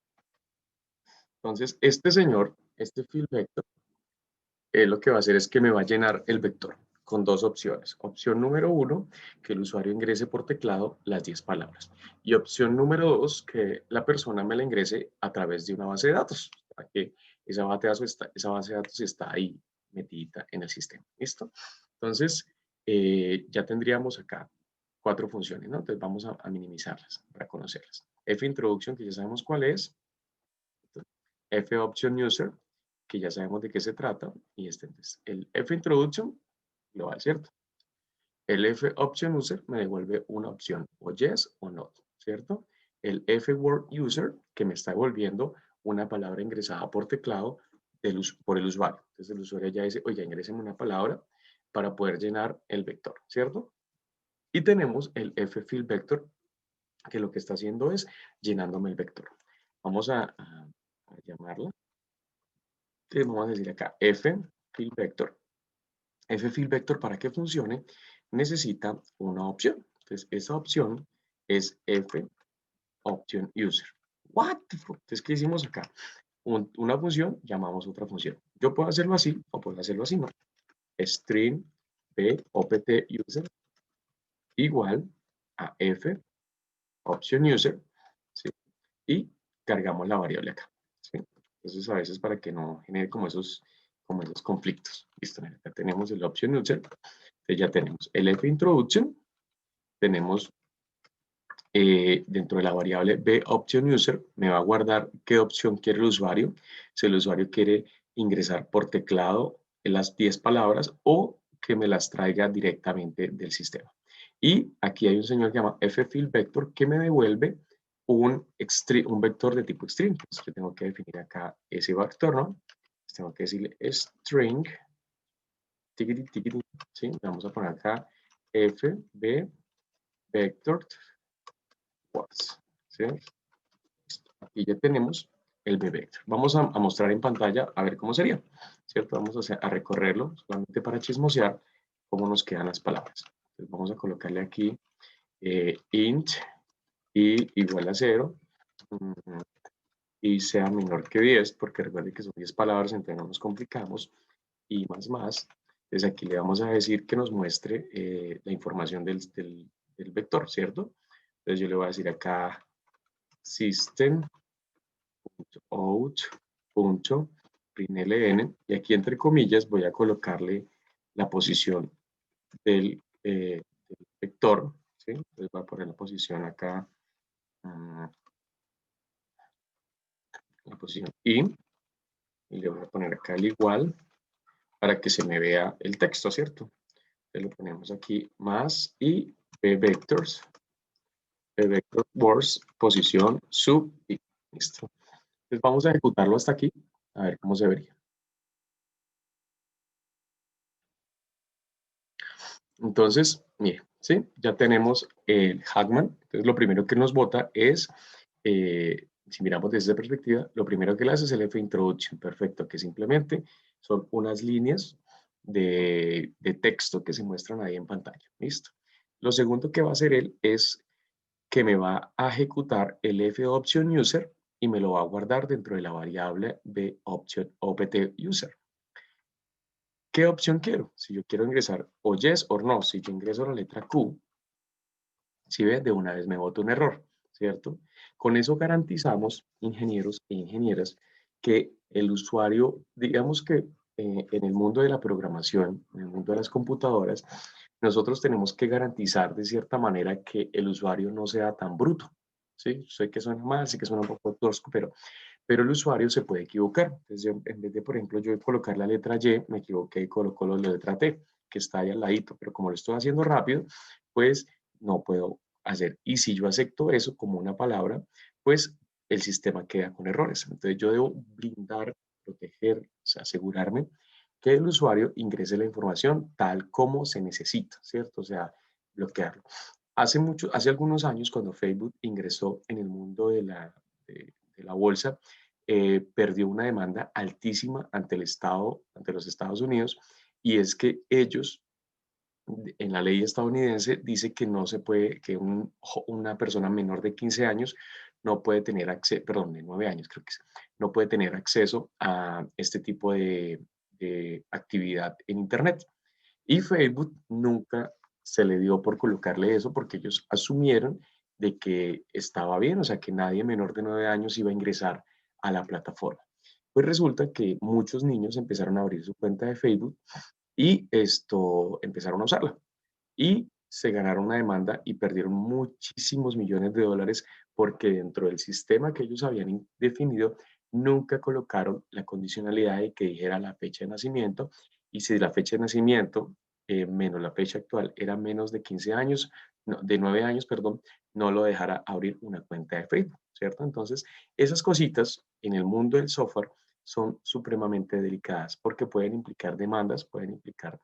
Entonces, este señor, este field vector, lo que va a hacer es que me va a llenar el vector con dos opciones. Opción número 1, que el usuario ingrese por teclado las 10 palabras. Y opción número 2, que la persona me la ingrese a través de una base de datos, para que esa base de datos está ahí metida en el sistema. ¿Listo? Entonces, ya tendríamos acá 4 funciones, ¿no? Entonces vamos a minimizarlas para conocerlas. F introduction, que ya sabemos cuál es. F option user, que ya sabemos de qué se trata, y entonces el F introduction global, ¿cierto? El F option user me devuelve una opción, o yes o no, ¿cierto? El F word user, que me está devolviendo una palabra ingresada por teclado por el usuario. Entonces el usuario ya dice, oye, ingréseme una palabra para poder llenar el vector, ¿cierto? Y tenemos el F field vector, que lo que está haciendo es llenándome el vector. Vamos a llamarla. Entonces vamos a decir acá F field vector. F field vector, para que funcione, necesita una opción. Entonces esa opción es F option user. What? Entonces, ¿qué hicimos acá? Una función, llamamos otra función. Yo puedo hacerlo así o puedo hacerlo así, ¿no? String p opt user igual a F option user, ¿sí? Y cargamos la variable acá, ¿sí? Entonces, a veces para que no genere como esos conflictos. Listo, acá tenemos el option user. Entonces ya tenemos el F introduction, tenemos dentro de la variable b option user, me va a guardar qué opción quiere el usuario, si el usuario quiere ingresar por teclado en las 10 palabras o que me las traiga directamente del sistema. Y aquí hay un señor que se llama ffieldVector que me devuelve un vector de tipo string. Entonces yo tengo que definir acá ese vector, ¿no? Entonces tengo que decirle string, ¿sí? Vamos a poner acá fbvector, ¿sí? Aquí ya tenemos el b-vector. Vamos a mostrar en pantalla a ver cómo sería, ¿cierto? Vamos a recorrerlo solamente para chismosear cómo nos quedan las palabras. Entonces vamos a colocarle aquí int y igual a 0 y sea menor que 10, porque recuerden que son 10 palabras, entonces no nos complicamos, y más. Entonces aquí le vamos a decir que nos muestre la información del vector, ¿cierto? Entonces yo le voy a decir acá system.out.println, y aquí entre comillas voy a colocarle la posición del vector, ¿sí? Entonces voy a poner la posición acá, la posición y le voy a poner acá el igual para que se me vea el texto, ¿cierto? Entonces lo ponemos aquí más y b-vectors, b-vector words, posición sub y listo. Entonces vamos a ejecutarlo hasta aquí, a ver cómo se vería. Entonces, mire, ¿sí? Ya tenemos el Hackman. Entonces, lo primero que nos bota es, si miramos desde esa perspectiva, lo primero que le hace es el F introduction, perfecto, que simplemente son unas líneas de texto que se muestran ahí en pantalla. ¿Listo? Lo segundo que va a hacer él es que me va a ejecutar el F option user y me lo va a guardar dentro de la variable de option opt user. ¿Qué opción quiero? Si yo quiero ingresar o yes o no, si yo ingreso la letra Q, si ve, de una vez me bota un error, ¿cierto? Con eso garantizamos, ingenieros e ingenieras, que el usuario, digamos que en el mundo de la programación, en el mundo de las computadoras, nosotros tenemos que garantizar de cierta manera que el usuario no sea tan bruto, ¿sí? Sé que suena mal, sé que suena un poco tosco, pero el usuario se puede equivocar. Entonces, en vez de, por ejemplo, yo colocar la letra Y, me equivoqué y coloco la letra T, que está ahí al ladito, pero como lo estoy haciendo rápido, pues no puedo hacer. Y si yo acepto eso como una palabra, pues el sistema queda con errores. Entonces, yo debo blindar, proteger, o sea, asegurarme que el usuario ingrese la información tal como se necesita, ¿cierto? O sea, bloquearlo. hace algunos años, cuando Facebook ingresó en el mundo de la bolsa, perdió una demanda altísima ante el Estado, ante los Estados Unidos, y es que ellos, en la ley estadounidense, dice que no se puede, que una persona menor de 15 años no puede tener acceso, perdón, de 9 años creo que es, no puede tener acceso a este tipo de actividad en Internet. Y Facebook nunca se le dio por colocarle eso porque ellos asumieron de que estaba bien, o sea, que nadie menor de 9 años iba a ingresar a la plataforma. Pues resulta que muchos niños empezaron a abrir su cuenta de Facebook y empezaron a usarla. Y se ganaron una demanda y perdieron muchísimos millones de dólares porque dentro del sistema que ellos habían definido nunca colocaron la condicionalidad de que dijera la fecha de nacimiento, y si la fecha de nacimiento menos la fecha actual era menos de 15 años, no, de 9 años, perdón, no lo dejara abrir una cuenta de Facebook, ¿cierto? Entonces, esas cositas en el mundo del software son supremamente delicadas porque pueden implicar demandas, pueden implicar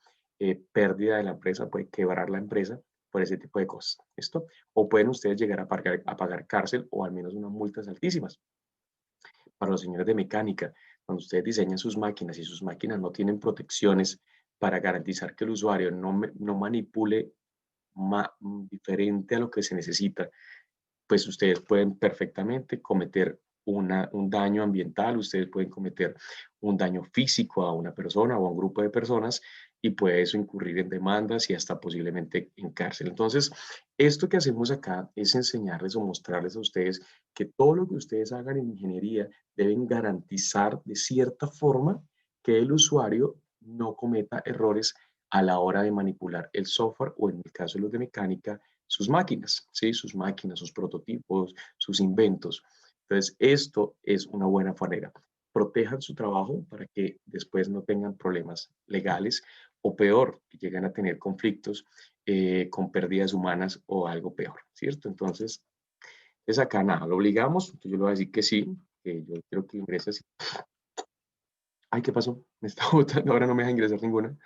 pérdida de la empresa, puede quebrar la empresa por ese tipo de cosas. ¿Esto? O pueden ustedes llegar a pagar cárcel o al menos unas multas altísimas. Para los señores de mecánica, cuando ustedes diseñan sus máquinas y sus máquinas no tienen protecciones para garantizar que el usuario no manipule diferente a lo que se necesita, pues ustedes pueden perfectamente cometer un daño ambiental, ustedes pueden cometer un daño físico a una persona o a un grupo de personas, y puede eso incurrir en demandas y hasta posiblemente en cárcel. Entonces, esto que hacemos acá es enseñarles o mostrarles a ustedes que todo lo que ustedes hagan en ingeniería deben garantizar de cierta forma que el usuario no cometa errores a la hora de manipular el software o, en el caso de los de mecánica, sus máquinas, ¿sí? Sus máquinas, sus prototipos, sus inventos. Entonces, esto es una buena manera. Protejan su trabajo para que después no tengan problemas legales o, peor, que lleguen a tener conflictos con pérdidas humanas o algo peor, ¿cierto? Entonces, es acá nada, lo obligamos, entonces yo le voy a decir que sí, que yo quiero que ingrese así. Ay, ¿qué pasó? Me está botando, ahora no me deja ingresar ninguna.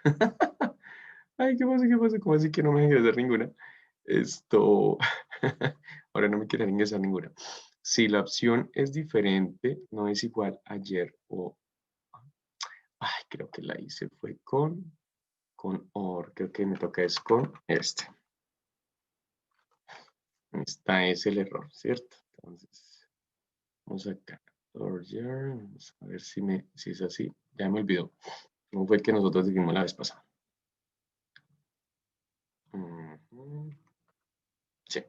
Ay, ¿qué pasa? ¿Qué pasa? ¿Cómo así que no me deja ingresar ninguna? Esto, ahora no me quieren ingresar ninguna. Si la opción es diferente, no es igual ayer o, ay, creo que la hice fue con OR, creo que me toca es con este. Esta es el error, ¿cierto? Entonces, vamos acá. Vamos a ver si es así. Ya me olvidó. ¿Cómo fue el que nosotros dijimos la vez pasada? Sí.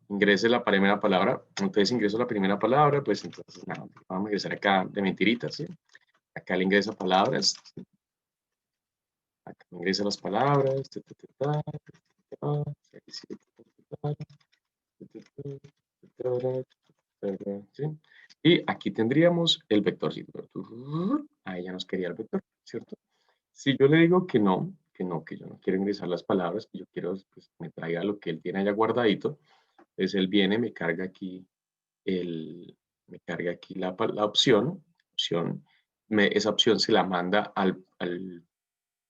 Ingrese la primera palabra. Entonces ingreso la primera palabra, pues entonces nada, vamos a ingresar acá de mentiritas, ¿sí? Acá le ingresa palabras. ¿Sí? Acá le ingresa las palabras. ¿Sí? Y aquí tendríamos el vectorcito. Ahí ya nos quería el vector, ¿cierto? Si yo le digo que yo no quiero ingresar las palabras, que yo quiero pues, me traiga lo que él tiene allá guardadito, entonces él viene, me carga aquí la opción, esa opción se la manda al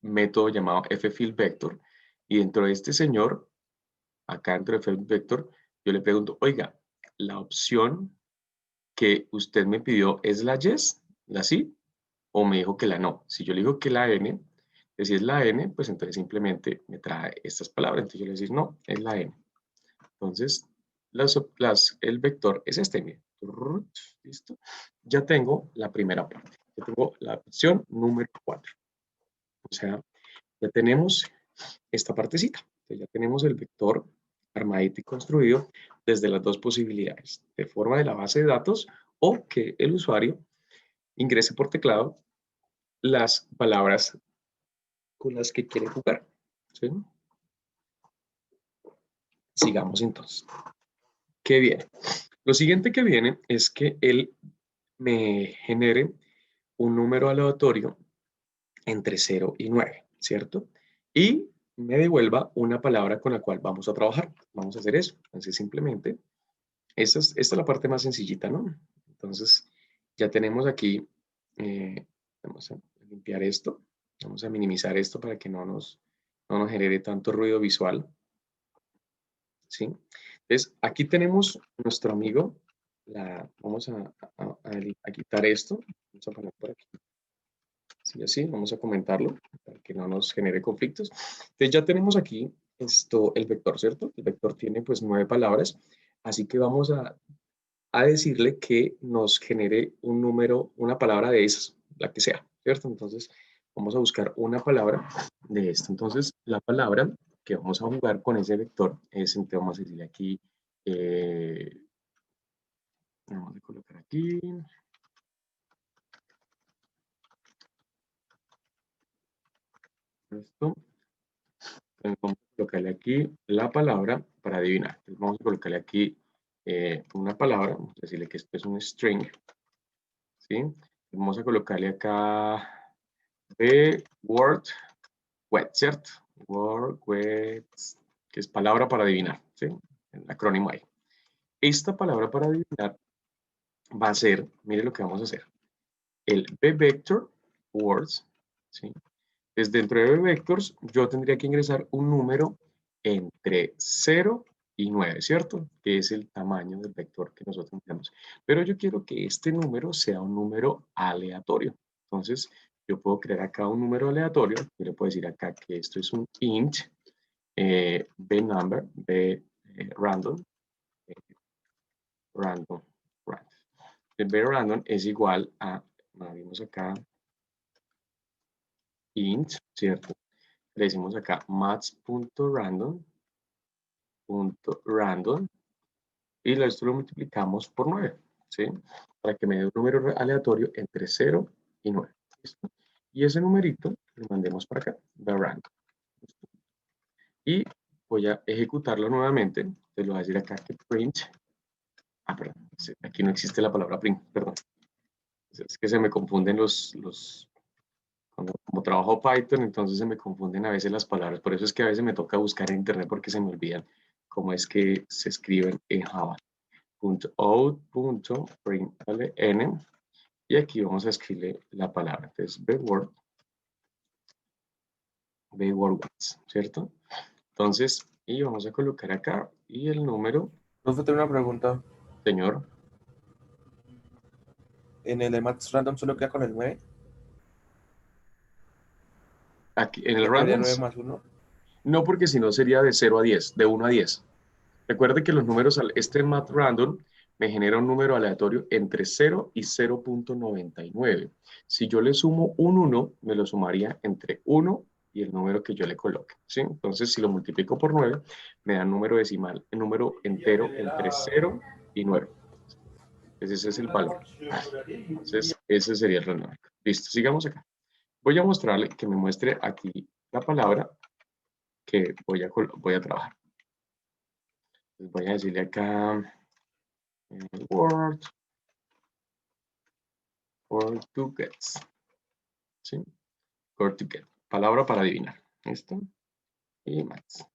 método llamado ffieldVector, y dentro de este señor, acá dentro de ffieldVector, yo le pregunto, oiga, la opción que usted me pidió es la yes, la sí, o me dijo que la no. Si yo le digo que la n, si es la n, pues entonces simplemente me trae estas palabras. Entonces yo le decir, no, es la n. Entonces, el vector es este, miren. ¿Listo? Ya tengo la primera parte. Ya tengo la opción número 4. O sea, ya tenemos esta partecita. Entonces, ya tenemos el vector armadito y construido desde las dos posibilidades, de forma de la base de datos o que el usuario ingrese por teclado las palabras con las que quiere jugar. ¿Sí? Sigamos entonces. ¿Qué viene? Lo siguiente que viene es que él me genere un número aleatorio entre 0 y 9, ¿cierto? Y me devuelva una palabra con la cual vamos a trabajar. Vamos a hacer eso. Entonces, simplemente, esta es la parte más sencillita, ¿no? Entonces, ya tenemos aquí, vamos a limpiar esto, vamos a minimizar esto para que no nos genere tanto ruido visual. ¿sí? Entonces, aquí tenemos nuestro amigo. Vamos a quitar esto. Vamos a poner por aquí. Sí, así, vamos a comentarlo para que no nos genere conflictos. Entonces, ya tenemos aquí el vector, ¿cierto? El vector tiene pues 9 palabras. Así que vamos a decirle que nos genere un número, una palabra de esas, la que sea, ¿cierto? Entonces, vamos a buscar una palabra de esto. Entonces, la palabra que vamos a jugar con ese vector es, entonces vamos a decirle aquí, vamos a colocar aquí, esto, entonces vamos a colocarle aquí la palabra para adivinar. Entonces, vamos a colocarle aquí una palabra, vamos a decirle que esto es un string, ¿sí? Vamos a colocarle acá the word wet, ¿cierto? Word wet, que es palabra para adivinar, ¿sí? El acrónimo ahí. Esta palabra para adivinar va a ser, mire lo que vamos a hacer, el vector words, ¿sí? Desde dentro de vectors yo tendría que ingresar un número entre 0 y 9, ¿cierto? Que es el tamaño del vector que nosotros tenemos. Pero yo quiero que este número sea un número aleatorio. Entonces, yo puedo crear acá un número aleatorio. Yo le puedo decir acá que esto es un int, bNumber, random, eh, random, random. El brandom es igual a, vimos acá, int, ¿cierto? Le decimos acá maths.random, y esto lo multiplicamos por 9, ¿sí? Para que me dé un número aleatorio entre 0 y 9. ¿Listo? Y ese numerito lo mandemos para acá, the random. Y voy a ejecutarlo nuevamente. Te lo voy a decir acá que print. Perdón. Aquí no existe la palabra print, perdón. Es que se me confunden como trabajo Python, entonces se me confunden a veces las palabras. Por eso es que a veces me toca buscar en internet porque se me olvidan cómo es que se escriben en Java. .out.println, y aquí vamos a escribirle la palabra. Entonces, bword words, ¿cierto? Entonces, y vamos a colocar acá y el número, Profe, tengo una pregunta. señor. ¿En el de Maths Random solo queda con el 9? Aquí en el ¿No quedaría random, 9 más 1? no, porque si no sería de 0 a 10, de 1 a 10. Recuerde que los números, este math random me genera un número aleatorio entre 0 y 0.99. Si yo le sumo un 1, me lo sumaría entre 1 y el número que yo le coloque, ¿sí? Entonces, si lo multiplico por 9, me da un número decimal, un número entero entre 0 y 9. Entonces, ese es el valor. Entonces, ese sería el random. Listo, sigamos acá. Voy a mostrarle que me muestre aquí la palabra que voy a trabajar. Entonces, voy a decirle acá word or to get, ¿sí? Or to get, palabra para adivinar. ¿Listo? Y max.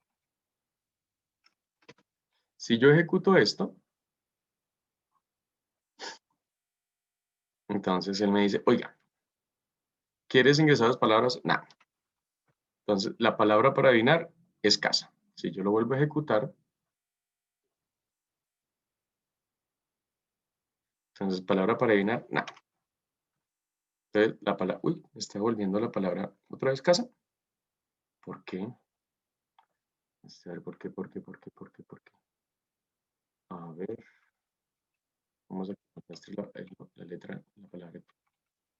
Si yo ejecuto esto, entonces él me dice, oiga, ¿quieres ingresar las palabras? No. Entonces, la palabra para adivinar es casa. Si yo lo vuelvo a ejecutar, entonces, palabra para adivinar, no. Entonces, la palabra, uy, me está volviendo la palabra otra vez casa. ¿Por qué? A ver, ¿por qué? A ver, vamos a contrastar la letra, la palabra,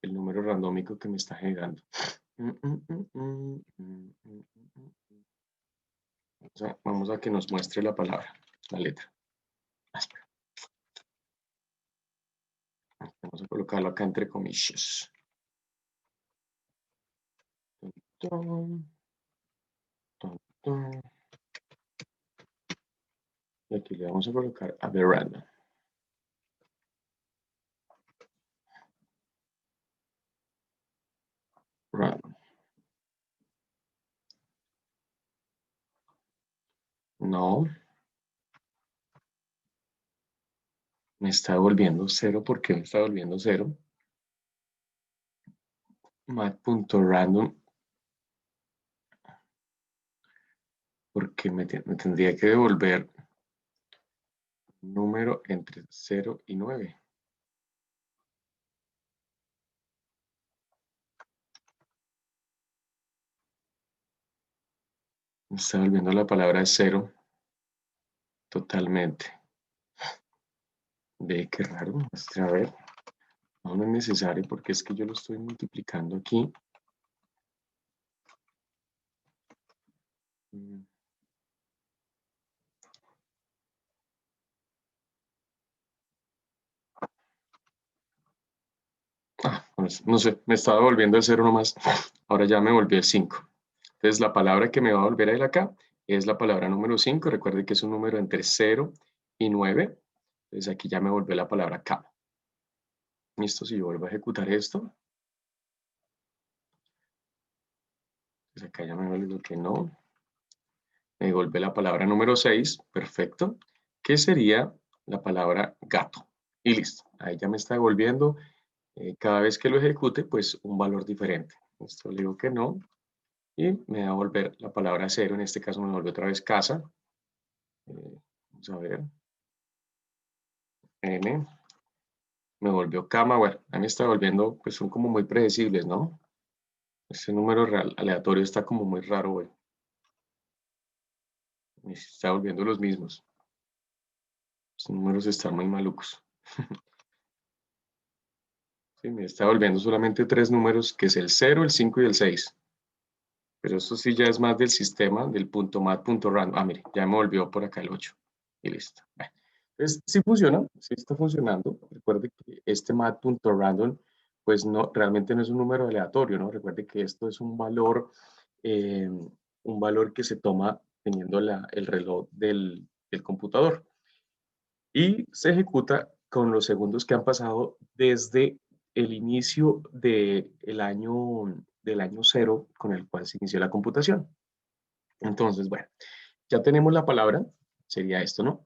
el número randómico que me está generando. Vamos a que nos muestre la palabra, la letra. Vamos a colocarlo acá entre comillas. Y aquí le vamos a colocar a the random. Random. No. Me está volviendo cero. ¿Por qué me está volviendo cero? Math.random. Porque me tendría que devolver número entre 0 y 9. Me está volviendo la palabra 0 totalmente. Ve qué raro. A ver, no es necesario porque es que yo lo estoy multiplicando aquí. Pues, no sé, me estaba volviendo el 0 nomás. Ahora ya me volvió el 5. Entonces la palabra que me va a volver a ir acá es la palabra número 5. Recuerde que es un número entre 0 y 9. Entonces aquí ya me volvió la palabra cama. Listo, si yo vuelvo a ejecutar esto. Pues acá ya me volvió que no. Me devuelve la palabra número 6. Perfecto. Que sería la palabra gato. Y listo. Ahí ya me está devolviendo cada vez que lo ejecute, pues un valor diferente. Esto le digo que no. Y me va a volver la palabra 0. En este caso me vuelve otra vez casa. Vamos a ver. N. Me volvió cama. Bueno, a mí me está volviendo, pues son como muy predecibles, ¿no? Este número real, aleatorio está como muy raro, güey. Me está volviendo los mismos. Los números están muy malucos. Sí, me está volviendo solamente 3 números, que es el 0, el 5 y el 6. Pero eso sí ya es más del sistema, del punto mat, punto random. Ah, mire, ya me volvió por acá el 8. Y listo. Bueno, entonces, sí funciona, sí está funcionando. Recuerde que este mat.random, pues no, realmente no es un número aleatorio, ¿no? Recuerde que esto es un valor que se toma teniendo el reloj del computador. Y se ejecuta con los segundos que han pasado desde el inicio del año 0 con el cual se inició la computación. Entonces, bueno, ya tenemos la palabra, sería esto, ¿no?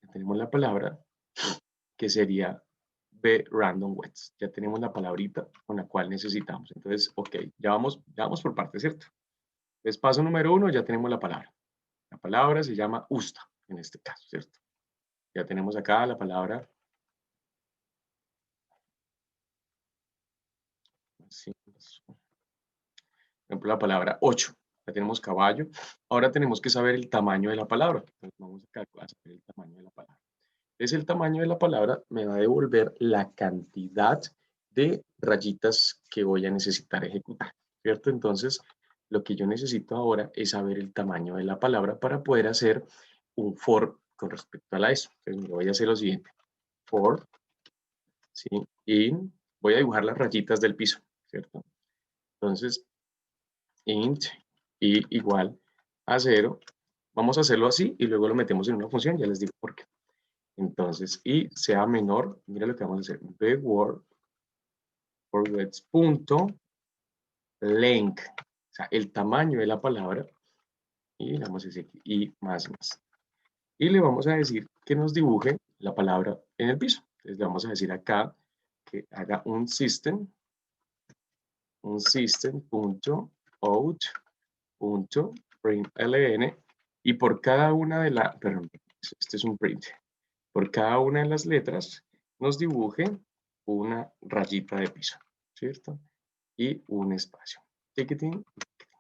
Ya tenemos la palabra que sería B random wets. Ya tenemos la palabrita con la cual necesitamos. Entonces, ok, ya vamos por parte, ¿cierto? Entonces, paso número 1, ya tenemos la palabra. La palabra se llama usta, en este caso, ¿cierto? Ya tenemos acá la palabra. Sí, por ejemplo, la palabra 8. Ya tenemos caballo. Ahora tenemos que saber el tamaño de la palabra. Entonces, vamos a calcular el tamaño de la palabra. Es el tamaño de la palabra, me va a devolver la cantidad de rayitas que voy a necesitar ejecutar, ¿cierto? Entonces, lo que yo necesito ahora es saber el tamaño de la palabra para poder hacer un for con respecto a la eso. Entonces, voy a hacer lo siguiente. For, ¿sí? Y voy a dibujar las rayitas del piso, ¿cierto? Entonces, int y igual a 0. Vamos a hacerlo así y luego lo metemos en una función, ya les digo por qué. Entonces, y sea menor, mira lo que vamos a hacer, bword punto length, o sea, el tamaño de la palabra, y le vamos a decir y más. Y le vamos a decir que nos dibuje la palabra en el piso. Entonces le vamos a decir acá que haga un system.out.println, y por cada una de las, perdón, este es un print, por cada una de las letras nos dibuje una rayita de piso, ¿cierto? Y un espacio. Ticketing,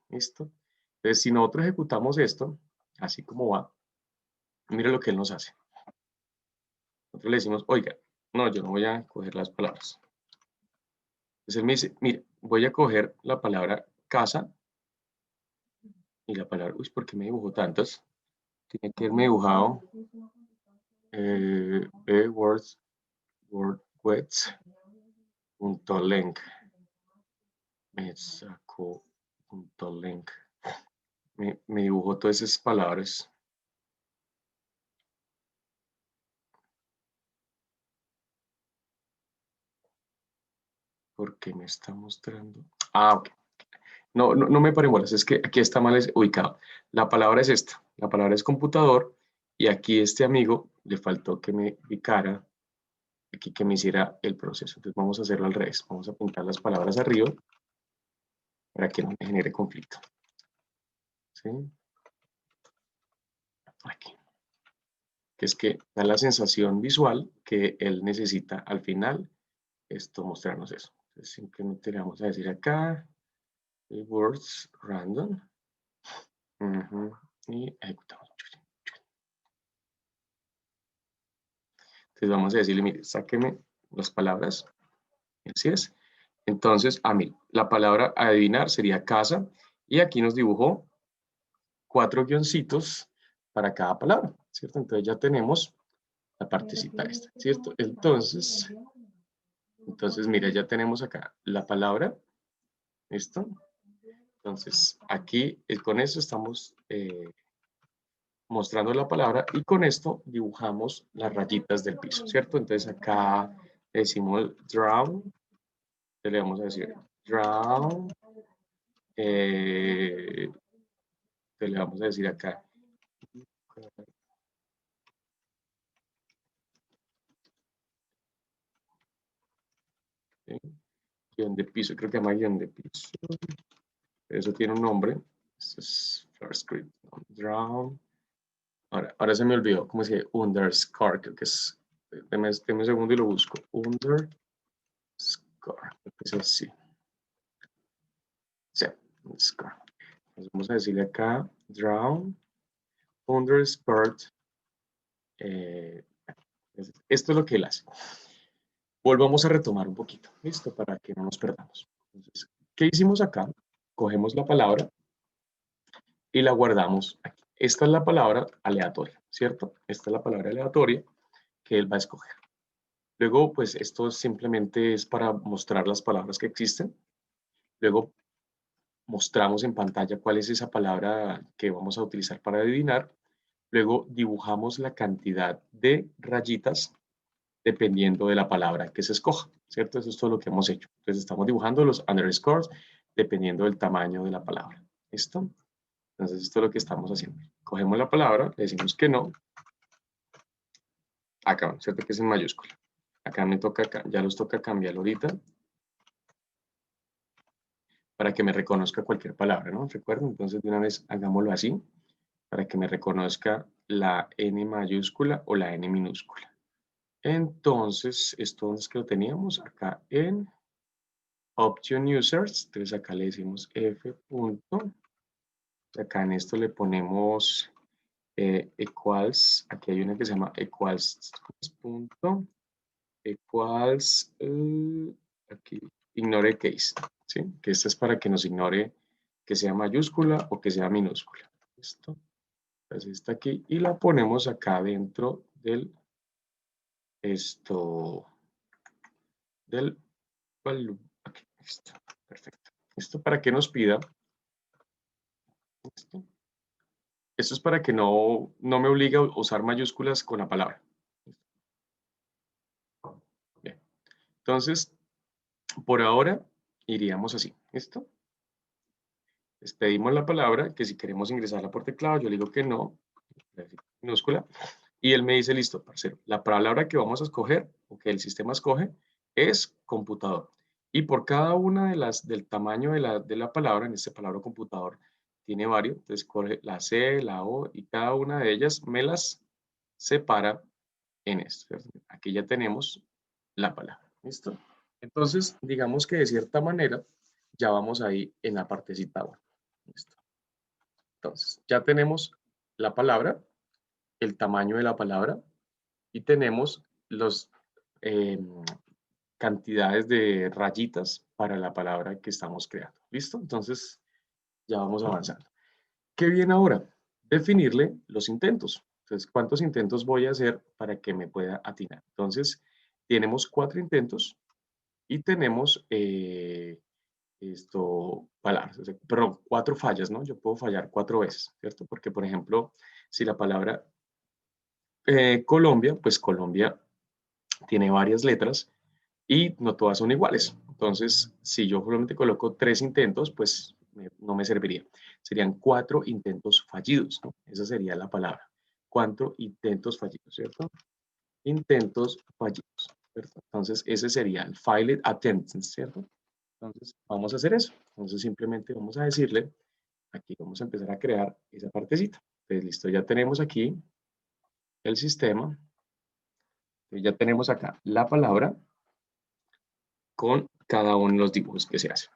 listo. Entonces, si nosotros ejecutamos esto, así como va, mire lo que él nos hace. Nosotros le decimos, oiga, no, yo no voy a coger las palabras. Entonces él me dice, mire, voy a coger la palabra casa y la palabra, uy, ¿por qué me dibujó tantas? Tiene que haberme dibujado words, wordwets.length. Me sacó .length. Me dibujó todas esas palabras. ¿Por qué me está mostrando? Ah, ok. No me paren bolas, es que aquí está mal ubicado. La palabra es esta, la palabra es computador, y aquí este amigo le faltó que me ubicara, aquí que me hiciera el proceso. Entonces vamos a hacerlo al revés, vamos a pintar las palabras arriba para que no me genere conflicto. ¿Sí? Aquí. que es que da la sensación visual que él necesita al final mostrarnos eso. Entonces, simplemente le vamos a decir acá, words random, y ejecutamos. Entonces vamos a decirle, mire, sáqueme las palabras, así es. Entonces, la palabra adivinar sería casa, y aquí nos dibujó 4 guioncitos para cada palabra, ¿cierto? Entonces ya tenemos la partecita esta, ¿cierto? Entonces, mira, ya tenemos acá la palabra, ¿listo? Entonces, aquí con eso estamos mostrando la palabra y con esto dibujamos las rayitas del piso, ¿cierto? Entonces acá decimos draw, le vamos a decir draw, le vamos a decir acá guión de piso, creo que llama guión de piso, eso tiene un nombre, esto es first script, draw, ahora se me olvidó, ¿cómo se dice? Underscore, creo que es, deme un segundo y lo busco, underscore, creo que es así, sí, underscore, entonces vamos a decirle acá, draw, underscore, esto es lo que él hace. Volvamos a retomar un poquito, ¿listo? Para que no nos perdamos. Entonces, ¿qué hicimos acá? Cogemos la palabra y la guardamos aquí. Esta es la palabra aleatoria, ¿cierto? Esta es la palabra aleatoria que él va a escoger. Luego, pues esto simplemente es para mostrar las palabras que existen. Luego mostramos en pantalla cuál es esa palabra que vamos a utilizar para adivinar. Luego dibujamos la cantidad de rayitas dependiendo de la palabra que se escoja, ¿cierto? Eso es todo lo que hemos hecho. Entonces estamos dibujando los underscores dependiendo del tamaño de la palabra. ¿Listo? Entonces esto es lo que estamos haciendo. Cogemos la palabra, le decimos que no. Acá, ¿cierto? Que es en mayúscula. Acá me toca, ya los toca cambiarlo ahorita para que me reconozca cualquier palabra, ¿no? ¿Recuerden? Entonces de una vez hagámoslo así para que me reconozca la N mayúscula o la N minúscula. Entonces, esto es que lo teníamos acá en Option Users. Entonces acá le decimos F. Acá en esto le ponemos equals. Aquí hay una que se llama equals. Punto. Equals. Aquí ignore case. ¿Sí? Que esta es para que nos ignore que sea mayúscula o que sea minúscula. ¿Listo? Entonces está aquí y la ponemos acá dentro del del aquí, listo, perfecto. Esto para que nos pida. ¿Listo? Esto es para que no me obligue a usar mayúsculas con la palabra. Bien. Entonces, por ahora iríamos así. ¿Listo? Les pedimos la palabra, que si queremos ingresarla por teclado, yo le digo que no, minúscula, y él me dice, listo, parcero, la palabra que vamos a escoger, o que el sistema escoge, es computador. Y por cada una de del tamaño de la palabra, en este palabra computador, tiene varios, entonces coge la C, la O, y cada una de ellas me las separa en esto. Aquí ya tenemos la palabra. ¿Listo? Entonces, digamos que de cierta manera, ya vamos ahí en la partecita 1. ¿Listo? Entonces, ya tenemos la palabra, el tamaño de la palabra, y tenemos los cantidades de rayitas para la palabra que estamos creando. ¿Listo? Entonces, ya vamos avanzando. ¿Qué viene ahora? Definirle los intentos. Entonces, ¿cuántos intentos voy a hacer para que me pueda atinar? Entonces, tenemos 4 intentos y tenemos palabras, perdón, 4 fallas, ¿no? Yo puedo fallar 4 veces, ¿cierto? Porque, por ejemplo, si la palabra Colombia, pues Colombia tiene varias letras y no todas son iguales. Entonces, si yo solamente coloco 3 intentos, pues no me serviría. Serían 4 intentos fallidos, ¿no? Esa sería la palabra. 4 intentos fallidos, ¿cierto? Intentos fallidos, ¿cierto? Entonces, ese sería el failed attempts, ¿cierto? Entonces, vamos a hacer eso. Entonces, simplemente vamos a decirle, aquí vamos a empezar a crear esa partecita. Entonces, listo, ya tenemos aquí el sistema. Ya tenemos acá la palabra con cada uno de los dibujos que se hacen,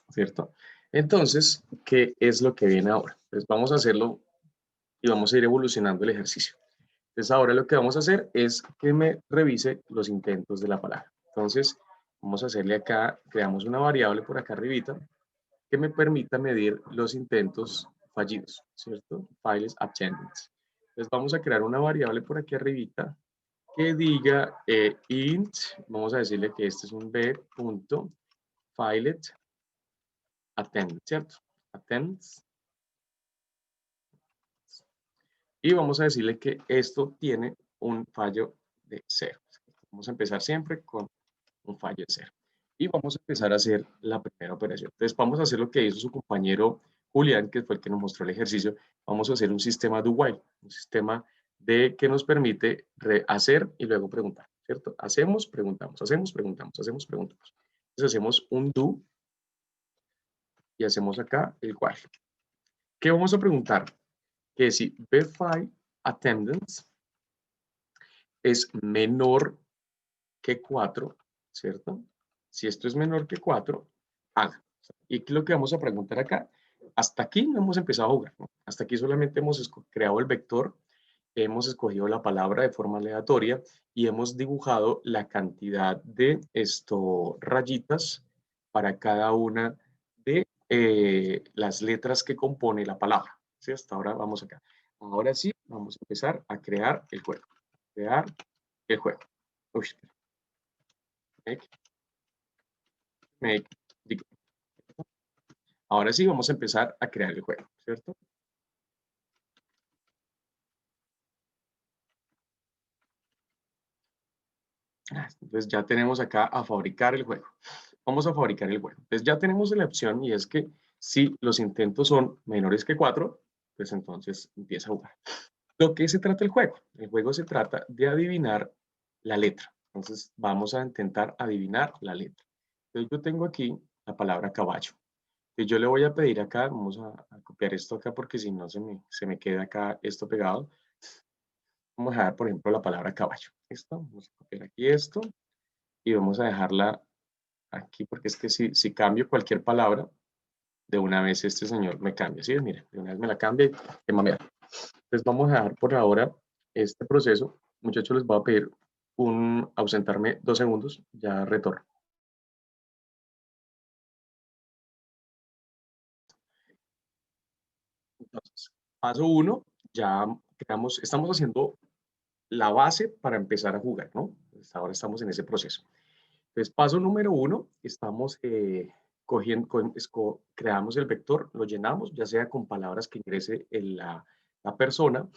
¿cierto? Entonces, ¿qué es lo que viene ahora? Pues vamos a hacerlo y vamos a ir evolucionando el ejercicio. Entonces, ahora lo que vamos a hacer es que me revise los intentos de la palabra. Entonces, vamos a hacerle acá, creamos una variable por acá arribita que me permita medir los intentos fallidos, ¿cierto? Files attendance. Entonces, vamos a crear una variable por aquí arribita que diga int, vamos a decirle que este es un b.filet attend, ¿cierto? Attends. Y vamos a decirle que esto tiene un fallo de 0. Vamos a empezar siempre con un fallo de 0. Y vamos a empezar a hacer la primera operación. Entonces vamos a hacer lo que hizo su compañero Julián, que fue el que nos mostró el ejercicio. Vamos a hacer un sistema do while, un sistema que nos permite hacer y luego preguntar, ¿cierto? Hacemos, preguntamos, hacemos, preguntamos, hacemos, preguntamos. Entonces hacemos un do y hacemos acá el while. ¿Qué vamos a preguntar? Que si bfile attendance es menor que 4, ¿cierto? Si esto es menor que 4, haga. ¿Y qué es lo que vamos a preguntar acá? Hasta aquí no hemos empezado a jugar, ¿no? Hasta aquí solamente hemos creado el vector, hemos escogido la palabra de forma aleatoria y hemos dibujado la cantidad de rayitas para cada una de las letras que compone la palabra. ¿Sí? Hasta ahora vamos acá. Ahora sí, vamos a empezar a crear el juego. Crear el juego. Uy, make, ahora sí vamos a empezar a crear el juego, ¿cierto? Entonces ya tenemos acá a fabricar el juego. Vamos a fabricar el juego. Entonces ya tenemos la opción y es que si los intentos son menores que 4, pues entonces empieza a jugar. ¿De qué se trata el juego? El juego se trata de adivinar la letra. Entonces vamos a intentar adivinar la letra. Entonces yo tengo aquí la palabra caballo. Entonces yo le voy a pedir acá, vamos a copiar esto acá porque si no se me queda acá esto pegado. Vamos a dejar, por ejemplo, la palabra caballo. ¿Listo? Vamos a copiar aquí esto y vamos a dejarla aquí porque es que si cambio cualquier palabra, de una vez este señor me cambia. ¿Sí? Miren, de una vez me la cambia y me mamea. Entonces vamos a dejar por ahora este proceso. Muchachos, les voy a pedir ausentarme 2 segundos. Ya retorno. Entonces, paso 1, ya creamos, estamos haciendo la base para empezar a jugar, ¿no? Pues ahora estamos en ese proceso. Entonces, paso número 1, estamos creamos el vector, lo llenamos, ya sea con palabras que ingrese la persona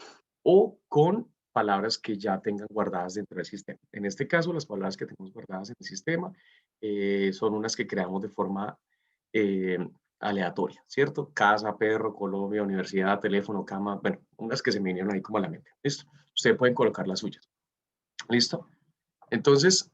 o con palabras que ya tengan guardadas dentro del sistema. En este caso, las palabras que tenemos guardadas en el sistema son unas que creamos de forma eh, aleatoria, ¿cierto? Casa, perro, Colombia, universidad, teléfono, cama, bueno, unas que se me vinieron ahí como a la mente. ¿Listo? Ustedes pueden colocar las suyas. ¿Listo? Entonces,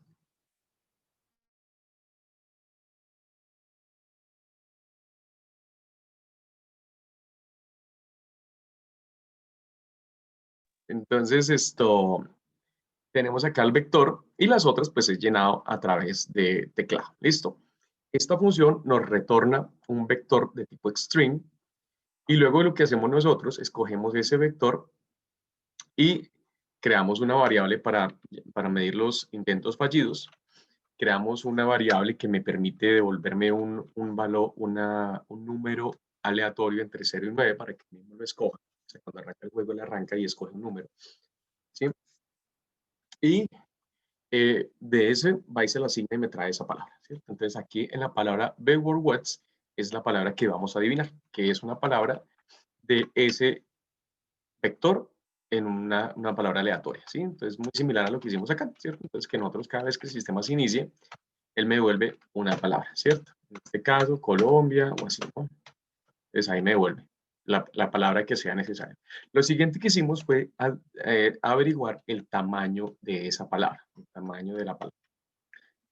tenemos acá el vector y las otras pues es llenado a través de teclado. ¿Listo? Esta función nos retorna un vector de tipo string y luego lo que hacemos nosotros, escogemos ese vector y creamos una variable para medir los intentos fallidos. Creamos una variable que me permite devolverme un valor, un número aleatorio entre 0 y 9 para que mismo lo escoja. O sea, cuando arranca el juego, le arranca y escoge un número. ¿Sí? Y de ese va y se la asigna y me trae esa palabra. ¿Cierto? Entonces aquí en la palabra backward words es la palabra que vamos a adivinar, que es una palabra de ese vector en una palabra aleatoria. ¿Sí? Entonces muy similar a lo que hicimos acá. ¿Cierto? Entonces que nosotros cada vez que el sistema se inicie, él me devuelve una palabra. ¿Cierto? En este caso Colombia o así. ¿No? Entonces ahí me devuelve la palabra que sea necesaria. Lo siguiente que hicimos fue averiguar el tamaño de esa palabra, el tamaño de la palabra.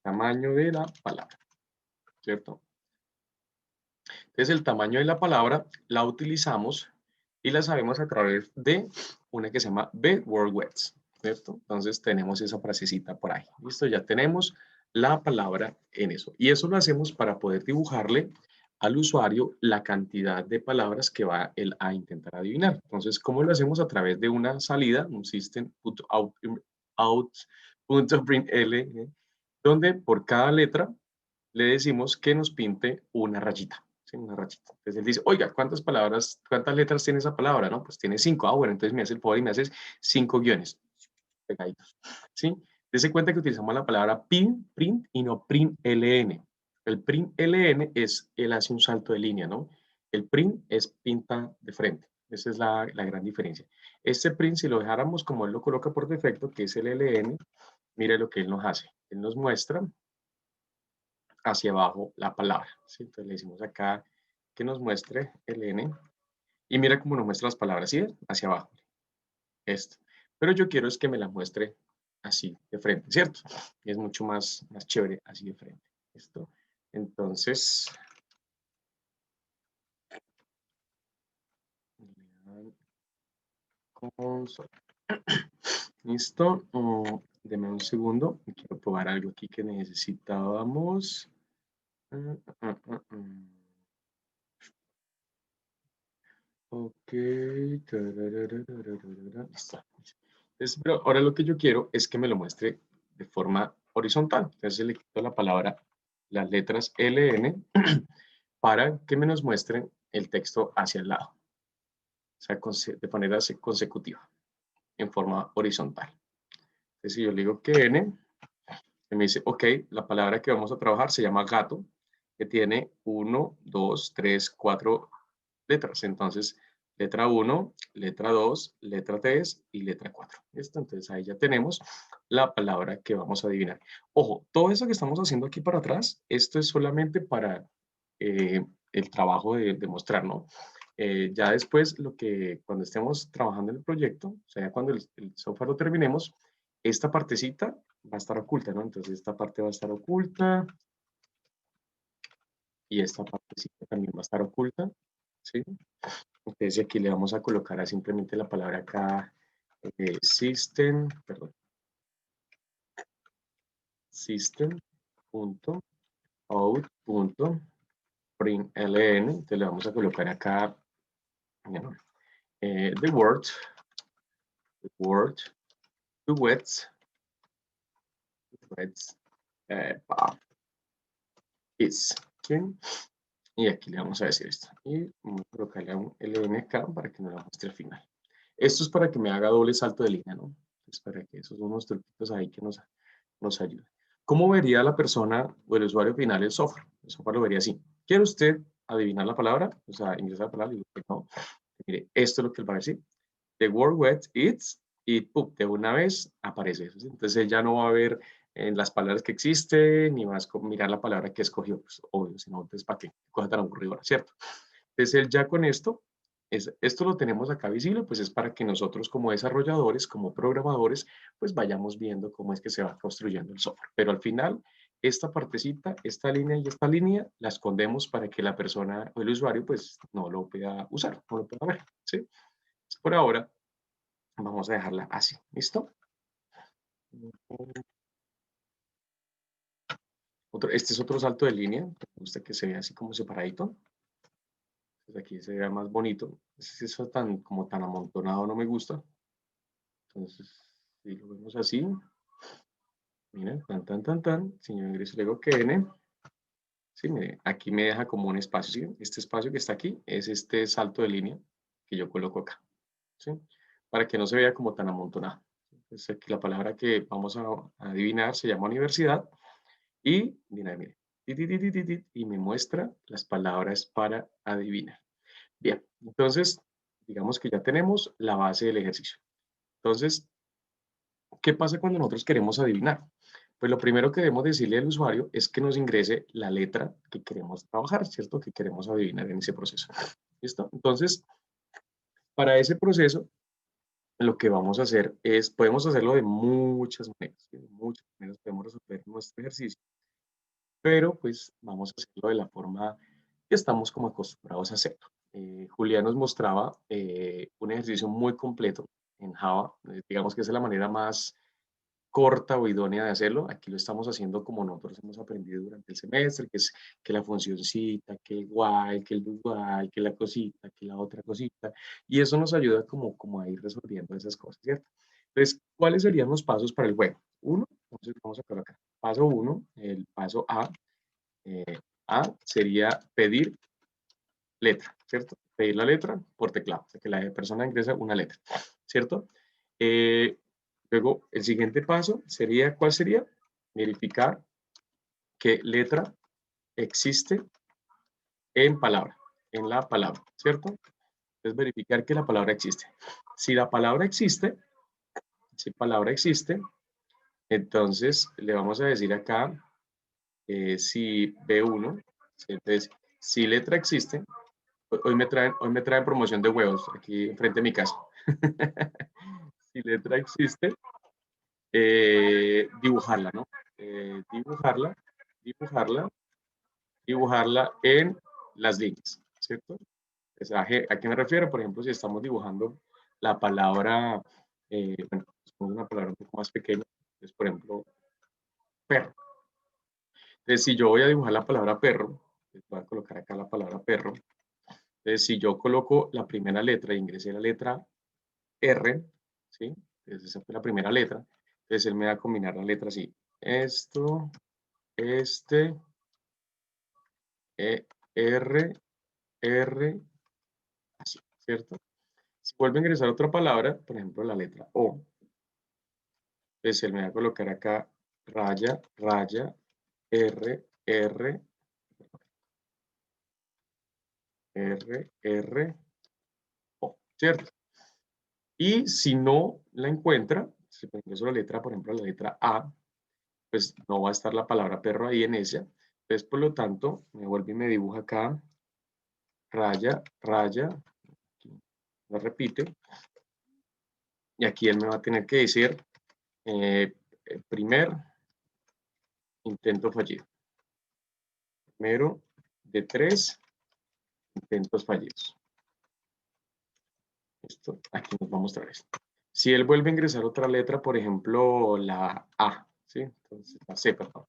Tamaño de la palabra, ¿cierto? Entonces el tamaño de la palabra la utilizamos y la sabemos a través de una que se llama The Word Words, ¿cierto? Entonces tenemos esa frasecita por ahí. Listo, ya tenemos la palabra en eso. Y eso lo hacemos para poder dibujarle al usuario la cantidad de palabras que va él a intentar adivinar. Entonces, ¿cómo lo hacemos? A través de una salida, un system.out.println, donde por cada letra le decimos que nos pinte una rayita. ¿Sí? Una rayita. Entonces él dice, oiga, ¿cuántas palabras, cuántas letras tiene esa palabra? No, pues tiene 5. Ah, bueno, entonces me hace el favor y me haces 5 guiones pegaditos. ¿Sí? Dese cuenta que utilizamos la palabra print y no println. El println es, él hace un salto de línea, ¿no? El print es pinta de frente. Esa es la gran diferencia. Este print, si lo dejáramos como él lo coloca por defecto, que es el ln, mire lo que él nos hace. Él nos muestra hacia abajo la palabra. ¿Sí? Entonces le decimos acá que nos muestre el N y mira cómo nos muestra las palabras, ¿sí? Hacia abajo. Esto. Pero yo quiero es que me la muestre así de frente, ¿cierto? Y es mucho más chévere así de frente. ¿Listo? Entonces, listo. Deme un segundo. Quiero probar algo aquí que necesitábamos. Ok. Listo. Entonces, pero ahora lo que yo quiero es que me lo muestre de forma horizontal. Entonces le quito la palabra, las letras LN, para que me nos muestren el texto hacia el lado. O sea, de manera consecutiva, en forma horizontal. Entonces, si yo le digo que N, me dice, ok, la palabra que vamos a trabajar se llama gato, que tiene 1, 2, 3, 4 letras. Entonces, letra 1, letra 2, letra 3 y letra 4. ¿Listo? Entonces, ahí ya tenemos la palabra que vamos a adivinar. Ojo, todo eso que estamos haciendo aquí para atrás, esto es solamente para el trabajo de mostrar, ¿no? Ya después, cuando estemos trabajando en el proyecto, o sea, cuando el software lo terminemos, esta partecita va a estar oculta, ¿no? Entonces, esta parte va a estar oculta y esta partecita también va a estar oculta, ¿sí? Entonces, aquí le vamos a colocar simplemente la palabra acá, system, perdón, system.out.println, entonces le vamos a colocar acá, the word, the wets, is, ¿sí? Y aquí le vamos a decir esto. Y vamos a colocarle un LNK para que nos la muestre al final. Esto es para que me haga doble salto de línea, ¿no? Es para que esos son unos truquitos ahí que nos ayuden. ¿Cómo vería la persona o el usuario final el software? El software lo vería así. ¿Quiere usted adivinar la palabra? O sea, ingresar la palabra y digo que no. Mire, esto es lo que él va a decir. The word wet it's, y ¡pum! De una vez aparece eso. ¿Sí? Entonces ya no va a ver en las palabras que existen, ni más mirar la palabra que escogió, pues obvio, si no, entonces ¿para qué? Cosa tan aburrida, ¿cierto? Entonces él ya con esto, esto lo tenemos acá visible, pues es para que nosotros como desarrolladores, como programadores, pues vayamos viendo cómo es que se va construyendo el software. Pero al final, esta partecita, esta línea y esta línea, la escondemos para que la persona o el usuario pues no lo pueda usar, no lo pueda ver, ¿sí? Por ahora, vamos a dejarla así, ¿listo? Este es otro salto de línea, me gusta que se vea así como separadito. Entonces aquí se vea más bonito. Eso tan, como tan amontonado no me gusta. Entonces, si lo vemos así, mira, si yo ingreso y le digo que N, sí, mire, aquí me deja como un espacio, ¿sí? Este espacio que está aquí es este salto de línea que yo coloco acá, ¿sí? Para que no se vea como tan amontonado. Entonces aquí la palabra que vamos a adivinar se llama universidad y, mire, y me muestra las palabras para adivinar. Bien, entonces, digamos que ya tenemos la base del ejercicio. Entonces, ¿qué pasa cuando nosotros queremos adivinar? Pues lo primero que debemos decirle al usuario es que nos ingrese la letra que queremos trabajar, ¿cierto? Que queremos adivinar en ese proceso. ¿Listo? Entonces, para ese proceso, lo que vamos a hacer es, podemos hacerlo de muchas maneras, ¿sí? De muchas maneras podemos resolver nuestro ejercicio, pero pues vamos a hacerlo de la forma que estamos como acostumbrados a hacerlo. Julián nos mostraba un ejercicio muy completo en Java. Digamos que esa es la manera más corta o idónea de hacerlo. Aquí lo estamos haciendo como nosotros hemos aprendido durante el semestre, que es que la funcioncita, que el while, que el do while, que la cosita, que la otra cosita. Y eso nos ayuda como a ir resolviendo esas cosas, ¿cierto? Entonces, ¿cuáles serían los pasos para el juego? Uno, entonces vamos a colocar paso uno, el paso eh, A sería pedir letra, ¿cierto? Pedir la letra por teclado, o sea, que la persona ingresa una letra, ¿cierto? Luego, el siguiente paso sería, ¿cuál sería? Verificar qué letra existe en palabra, en la palabra, ¿cierto? Es verificar que la palabra existe. Si la palabra existe, si palabra existe, entonces le vamos a decir acá si B1, entonces si letra existe, hoy me traen promoción de huevos aquí frente a mi casa. Si letra existe, dibujarla, ¿no? Dibujarla, dibujarla, dibujarla en las líneas, ¿cierto? O sea, ¿a qué me refiero? Por ejemplo, si estamos dibujando la palabra, bueno, una palabra un poco más pequeña, es por ejemplo, perro. Entonces, si yo voy a dibujar la palabra perro, voy a colocar acá la palabra perro. Entonces, si yo coloco la primera letra y ingresé la letra R, ¿sí? Entonces, esa fue la primera letra. Entonces, él me va a combinar la letra así. Esto, este, R, R, así, ¿cierto? Si vuelve a ingresar otra palabra, por ejemplo, la letra O, entonces él me va a colocar acá raya, raya, R, R, R, R, O, ¿cierto? Y si no la encuentra, si por ingreso la letra, por ejemplo, la letra A, pues no va a estar la palabra perro ahí en ella. Entonces, por lo tanto, me vuelve y me dibuja acá raya, raya, lo repite, y aquí él me va a tener que decir primer intento fallido. Primero de 3 intentos fallidos. Esto, aquí nos va a mostrar esto. Si él vuelve a ingresar otra letra, por ejemplo, la A, ¿sí? Entonces, la C, perdón.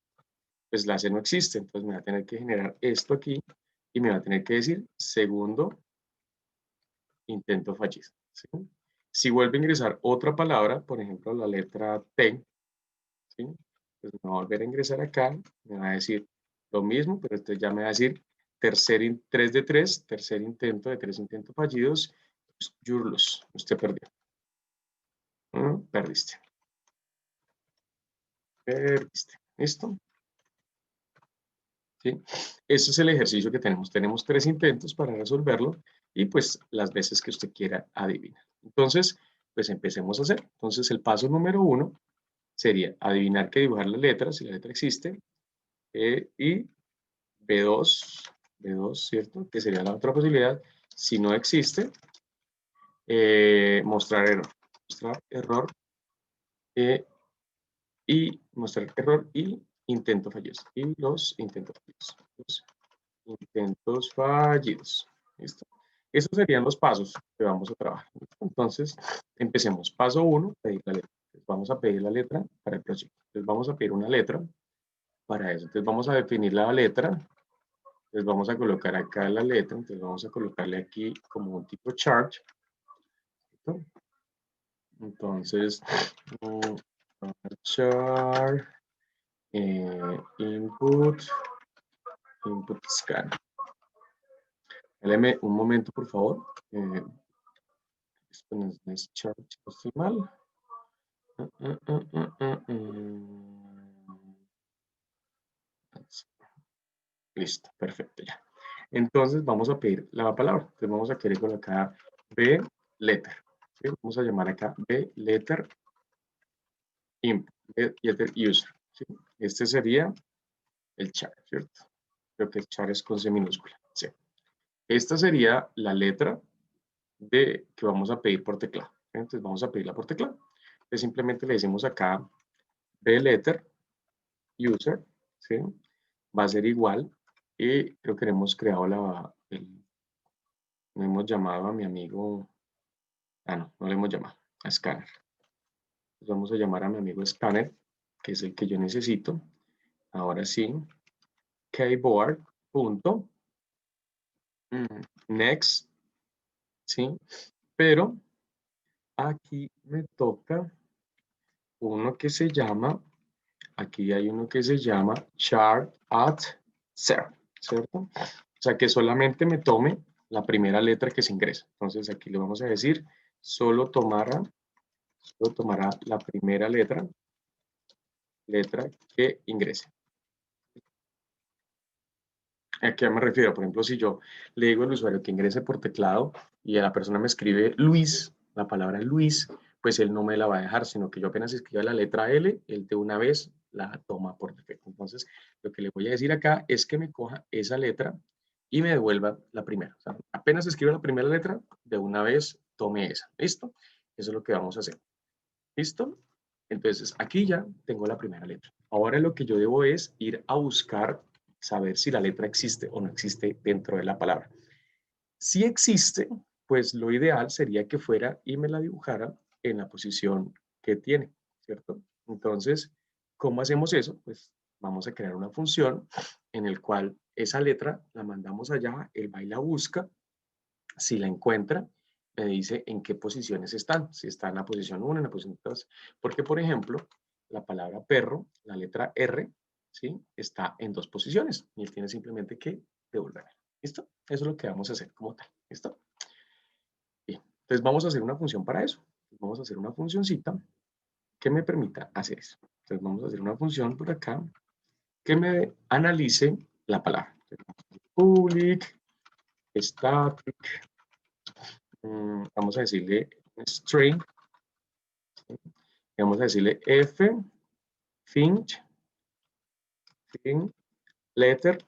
Pues la C no existe, entonces me va a tener que generar esto aquí y me va a tener que decir segundo intento fallido, ¿sí? Si vuelve a ingresar otra palabra, por ejemplo, la letra T, ¿sí? Pues me va a volver a ingresar acá, me va a decir lo mismo, pero entonces ya me va a decir 3 de 3, tercer intento de 3 intentos fallidos, pues, your loss, usted perdió. Perdiste. Perdiste. ¿Listo? ¿Sí? Ese es el ejercicio que tenemos. Tenemos 3 intentos para resolverlo y pues las veces que usted quiera adivinar. Entonces, pues empecemos a hacer. Entonces, el paso número 1 sería adivinar que dibujar la letra, si la letra existe, y B2, ¿cierto? Que sería la otra posibilidad. Si no existe, mostrar error. Mostrar error y mostrar error y intento fallidos. Y los intentos fallidos. Los intentos fallidos. ¿Listo? Esos serían los pasos que vamos a trabajar. Entonces, empecemos. Paso 1, pedir la letra. Entonces, vamos a pedir la letra para el proyecto. Entonces, vamos a pedir una letra para eso. Entonces, vamos a definir la letra. Entonces, vamos a colocar acá la letra. Entonces, vamos a colocarle aquí como un tipo chart. ¿Listo? Entonces, chart, input scan. Dame un momento, por favor. Esto no es chart, no estoy mal. Listo, perfecto, ya. Entonces vamos a pedir la palabra. Entonces vamos a querer colocar B letter. ¿Sí? Vamos a llamar acá B letter input, B letter user. ¿Sí? Este sería el char, ¿cierto? Creo que el char es con C minúscula. Sí. Esta sería la letra que vamos a pedir por teclado. Entonces vamos a pedirla por teclado. Entonces simplemente le decimos acá B letter user, ¿sí? Va a ser igual y creo que hemos creado no hemos llamado a mi amigo, no le hemos llamado. a Scanner. Vamos a llamar a mi amigo Scanner, que es el que yo necesito. Ahora sí, keyboard, punto, next, ¿sí? Pero aquí me toca uno que se llama, aquí hay uno que se llama chart at zero, ¿cierto? O sea, que solamente me tome la primera letra que se ingresa. Entonces aquí le vamos a decir, solo tomará la primera letra que ingrese. ¿A qué me refiero? Por ejemplo, si yo le digo al usuario que ingrese por teclado y a la persona me escribe Luis, la palabra Luis, pues él no me la va a dejar, sino que yo apenas escriba la letra L, él de una vez la toma por defecto. Entonces, lo que le voy a decir acá es que me coja esa letra y me devuelva la primera. O sea, apenas escriba la primera letra, de una vez tome esa. ¿Listo? Eso es lo que vamos a hacer. ¿Listo? Entonces, aquí ya tengo la primera letra. Ahora lo que yo debo es ir a buscar, saber si la letra existe o no existe dentro de la palabra. Si existe, pues lo ideal sería que fuera y me la dibujara en la posición que tiene, ¿cierto? Entonces, ¿cómo hacemos eso? Pues vamos a crear una función en el cual esa letra la mandamos allá, él va y la busca, si la encuentra, me dice en qué posiciones están, si está en la posición 1, en la posición 2, porque por ejemplo, la palabra perro, la letra R, ¿sí? Está en dos posiciones y él tiene simplemente que devolverla. ¿Listo? Eso es lo que vamos a hacer como tal. ¿Listo? Bien. Entonces vamos a hacer una función para eso. Vamos a hacer una funcioncita que me permita hacer eso. Entonces vamos a hacer una función por acá que me analice la palabra. Public, static, vamos a decirle string, y vamos a decirle f, finch, letter,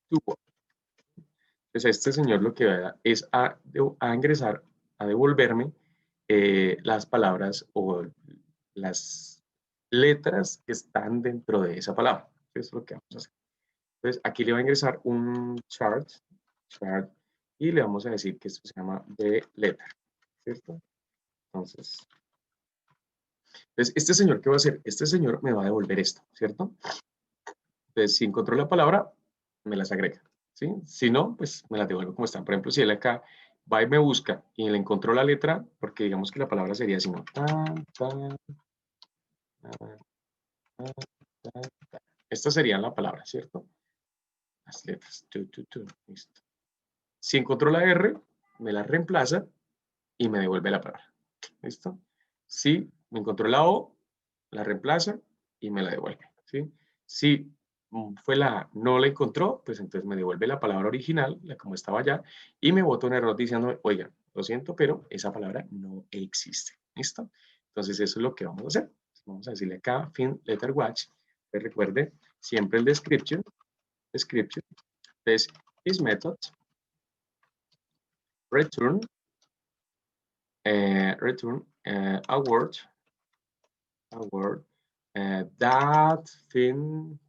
to word. Entonces este señor lo que va es a ingresar, a devolverme las palabras o las letras que están dentro de esa palabra. Eso es lo que vamos a hacer. Entonces aquí le va a ingresar un chart, y le vamos a decir que esto se llama the letter, ¿cierto? Entonces, este señor, ¿qué va a hacer? Este señor me va a devolver esto, ¿cierto? Entonces, si encontró la palabra, me las agrega, ¿sí? Si no, pues me las devuelvo como están. Por ejemplo, si él acá va y me busca y le encontró la letra, porque digamos que la palabra sería así, ¿no? Esta sería la palabra, ¿cierto? Las letras. Listo. Si encontró la R, me la reemplaza y me devuelve la palabra. ¿Listo? Si me encontró la O, la reemplaza y me la devuelve. ¿Sí? Si fue la A, no la encontró, pues entonces me devuelve la palabra original, la como estaba allá, y me bota un error diciéndome, oigan, lo siento, pero esa palabra no existe. ¿Listo? Entonces eso es lo que vamos a hacer. Vamos a decirle acá, fin, letter watch. Pues recuerde siempre el description. Entonces, this method return a word that fin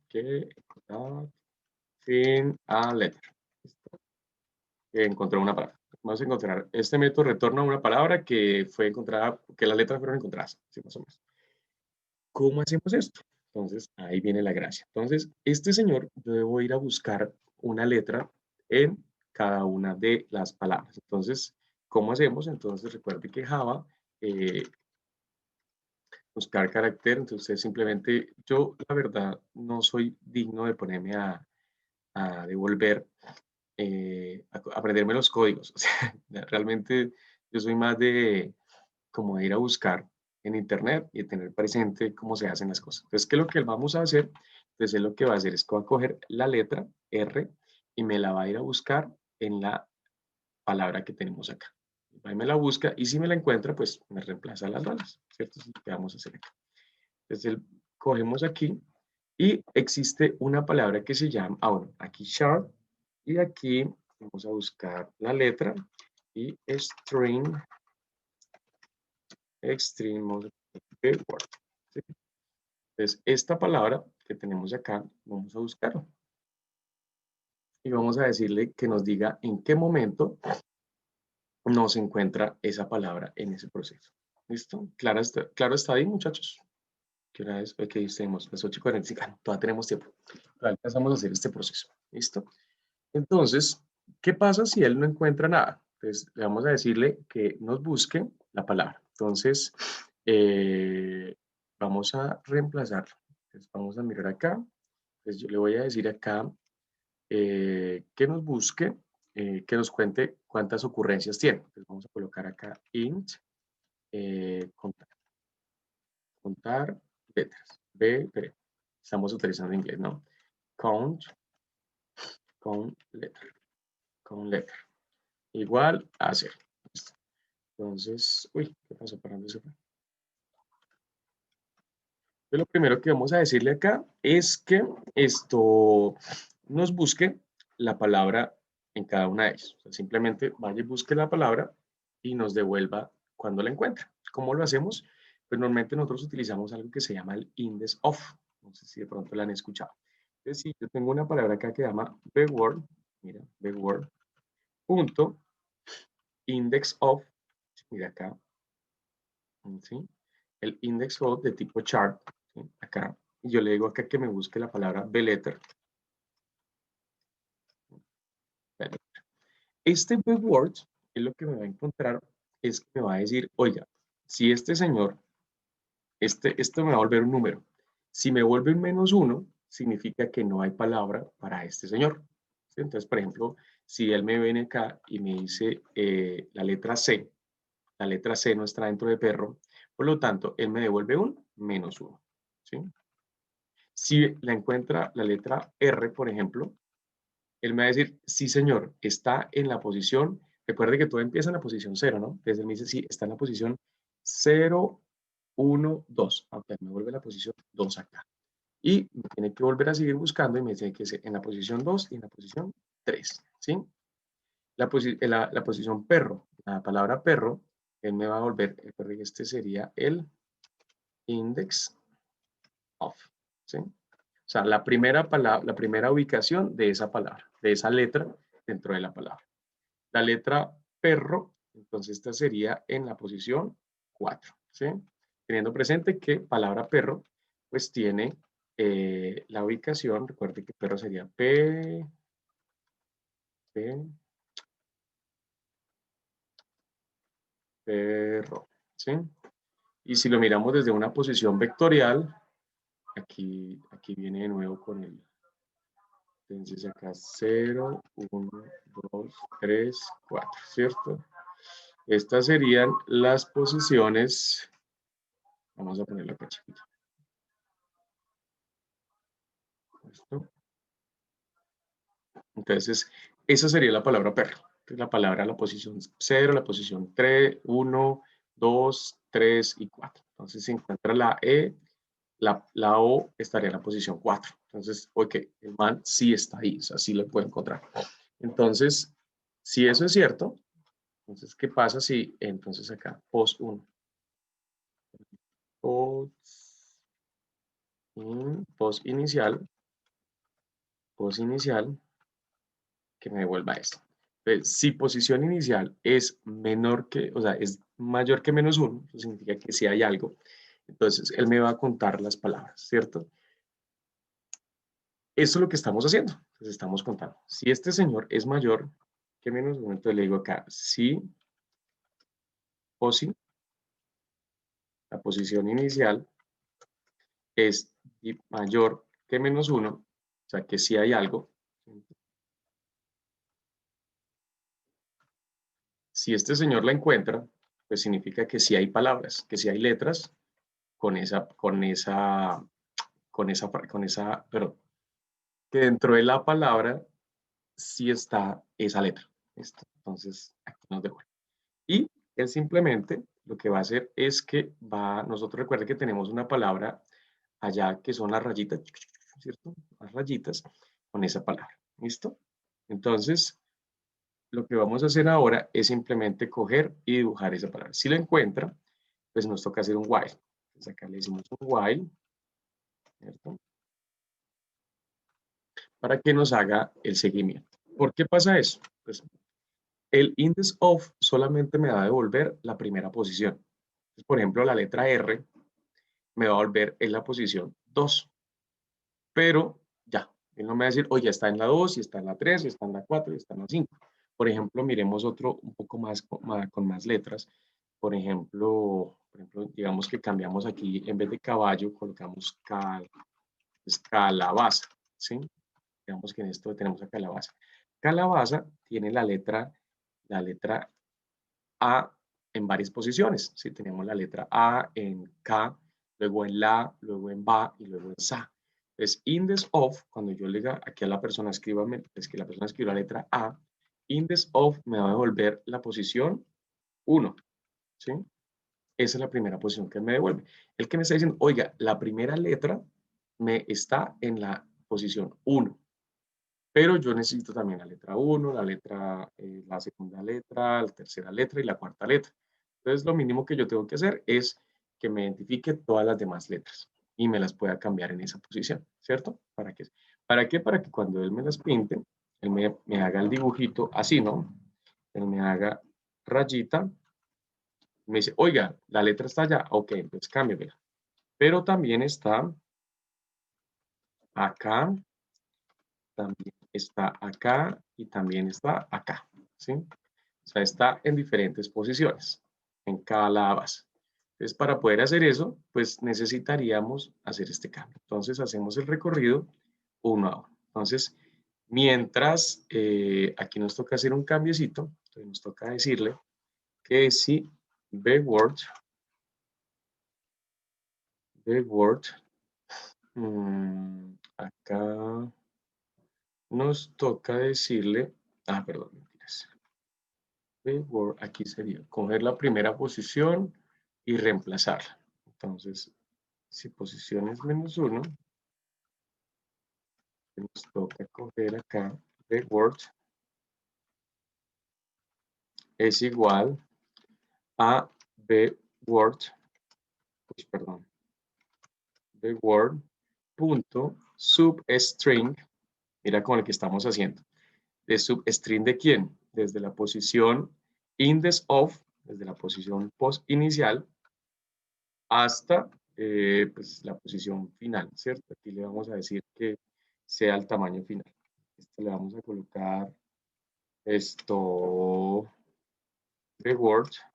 a letter. Encontró una palabra. Vamos a encontrar, este método retorna una palabra que fue encontrada, que las letras fueron encontradas, ¿sí? Más o menos. ¿Cómo hacemos esto? Entonces, ahí viene la gracia. Entonces, este señor, yo debo ir a buscar una letra en cada una de las palabras. Entonces, ¿cómo hacemos? Entonces, recuerde que Java, buscar carácter, entonces simplemente yo, la verdad, no soy digno de ponerme a devolver, a aprenderme los códigos. O sea, realmente yo soy más de como de ir a buscar en internet y tener presente cómo se hacen las cosas. Entonces, ¿qué es lo que vamos a hacer? Entonces, él lo que va a hacer es que va a coger la letra R y me la va a ir a buscar en la palabra que tenemos acá. Ahí me la busca y si me la encuentra, pues me reemplaza las balas, ¿cierto? Eso es lo que vamos a hacer acá. Entonces, cogemos aquí y existe una palabra que se llama, bueno, aquí chart y aquí vamos a buscar la letra y string, extreme word. ¿Sí? Entonces, esta palabra que tenemos acá, vamos a buscarla. Y vamos a decirle que nos diga en qué momento no se encuentra esa palabra en ese proceso. ¿Listo? Claro está ahí, muchachos. ¿Qué hora es? Ok, estamos las 8:45. Todavía tenemos tiempo. Todavía empezamos a hacer este proceso. ¿Listo? Entonces, ¿qué pasa si él no encuentra nada? Entonces, le vamos a decirle que nos busque la palabra. Entonces, vamos a reemplazarlo. Entonces, vamos a mirar acá. Entonces, yo le voy a decir acá que nos busque, que nos cuente cuántas ocurrencias tiene. Entonces, vamos a colocar acá int, contar, contar letras. B, estamos utilizando inglés, ¿no? Count, letter, count letter. Igual a 0. Entonces, uy, ¿qué pasó? Parándose. Lo primero que vamos a decirle acá es que esto nos busque la palabra en cada una de ellas. O sea, simplemente vaya y busque la palabra y nos devuelva cuando la encuentre. ¿Cómo lo hacemos? Pues normalmente nosotros utilizamos algo que se llama el index of. No sé si de pronto la han escuchado. Entonces, si yo tengo una palabra acá que se llama bword, mira, bword, punto, index of, mira acá, ¿sí? El index of de tipo chart, ¿sí? Acá, y yo le digo acá que me busque la palabra bletter. Este bword es lo que me va a encontrar, es que me va a decir, oiga, si este señor, esto me va a volver un número. Si me vuelve un -1, significa que no hay palabra para este señor. ¿Sí? Entonces, por ejemplo, si él me viene acá y me dice la letra C no está dentro de perro, por lo tanto, él me devuelve un -1. ¿Sí? Si la encuentra la letra R, por ejemplo, él me va a decir, sí, señor, está en la posición, recuerde que todo empieza en la posición 0, ¿no? Entonces él me dice, sí, está en la posición 0, 1, 2. Ok, me vuelve la posición 2 acá. Y me tiene que volver a seguir buscando y me dice que es en la posición 2 y en la posición 3, ¿sí? La posición perro, la palabra perro, él me va a volver, recuerde que este sería el index of, ¿sí? O sea, la primera ubicación de esa palabra, de esa letra dentro de la palabra. La letra perro, entonces esta sería en la posición 4, ¿sí? Teniendo presente que palabra perro, pues tiene la ubicación, recuerde que perro sería perro, ¿sí? Y si lo miramos desde una posición vectorial, aquí viene de nuevo con el. Entonces acá 0, 1, 2, 3, 4, ¿cierto? Estas serían las posiciones. Vamos a ponerlo acá chiquito. ¿Listo? Entonces, esa sería la palabra perro. Entonces, la palabra, la posición 0, la posición 3, 1, 2, 3 y 4. Entonces, si encuentra la E, la O estaría en la posición 4. Entonces, ok, el man sí está ahí, o sea, sí lo puede encontrar. Entonces, si eso es cierto, entonces, ¿qué pasa si entonces acá post 1? Post inicial, que me devuelva esto. Entonces, si posición inicial es menor que, o sea, es mayor que -1, eso significa que si hay algo, entonces él me va a contar las palabras, ¿cierto? Eso es lo que estamos haciendo, entonces estamos contando. Si este señor es mayor que -1, entonces le digo acá, si posi, la posición inicial es mayor que -1, o sea que si hay algo. Si este señor la encuentra, pues significa que sí hay palabras, que sí hay letras pero que dentro de la palabra sí está esa letra. ¿Listo? Entonces, aquí nos devuelve. Y él simplemente lo que va a hacer es que nosotros recuerden que tenemos una palabra allá que son las rayitas, ¿cierto? Las rayitas con esa palabra. ¿Listo? Entonces, lo que vamos a hacer ahora es simplemente coger y dibujar esa palabra. Si la encuentra, pues nos toca hacer un while. Entonces acá le decimos un while, ¿cierto? Para que nos haga el seguimiento. ¿Por qué pasa eso? Pues El index of solamente me va a devolver la primera posición. Entonces, por ejemplo, la letra R me va a volver en la posición 2. Pero ya, él no me va a decir, oye, está en la 2, y está en la 3, y está en la 4, y está en la 5. Por ejemplo, miremos otro un poco más con más letras. Por ejemplo, digamos que cambiamos aquí, en vez de caballo, colocamos calabaza, ¿sí? Digamos que en esto tenemos a calabaza. Calabaza tiene la letra A en varias posiciones, ¿sí? Tenemos la letra A en K, luego en la, luego en ba y luego en sa. Entonces, index of, cuando yo le diga aquí a la persona, escríbame, es que la persona escribió la letra A, index of me va a devolver la posición 1, ¿sí? Esa es la primera posición que me devuelve. El que me está diciendo, oiga, la primera letra me está en la posición 1, pero yo necesito también la letra 1, la segunda letra, la tercera letra y la cuarta letra. Entonces, lo mínimo que yo tengo que hacer es que me identifique todas las demás letras y me las pueda cambiar en esa posición, ¿cierto? ¿Para qué? ¿Para qué? Para que cuando él me las pinte, él me haga el dibujito así, ¿no? Él me haga rayita, me dice, oiga, la letra está allá, ok, entonces cámbiamela. Pero también está acá, también está acá y también está acá, ¿sí? O sea, está en diferentes posiciones, en cada base. Entonces, para poder hacer eso, pues necesitaríamos hacer este cambio. Entonces, hacemos el recorrido uno a uno. Entonces, mientras aquí nos toca hacer un cambiecito, entonces nos toca decirle que si bword, acá nos toca decirle, perdón, mentiras. Aquí sería coger la primera posición y reemplazarla. Entonces, si posición es -1, nos toca coger acá bword es igual a bword, perdón, bword punto substring, mira con el que estamos haciendo. ¿De substring de quién? Desde la posición index of, desde la posición post inicial, hasta pues, la posición final, ¿cierto? Aquí le vamos a decir que sea el tamaño final. Esto le vamos a colocar esto reward.length.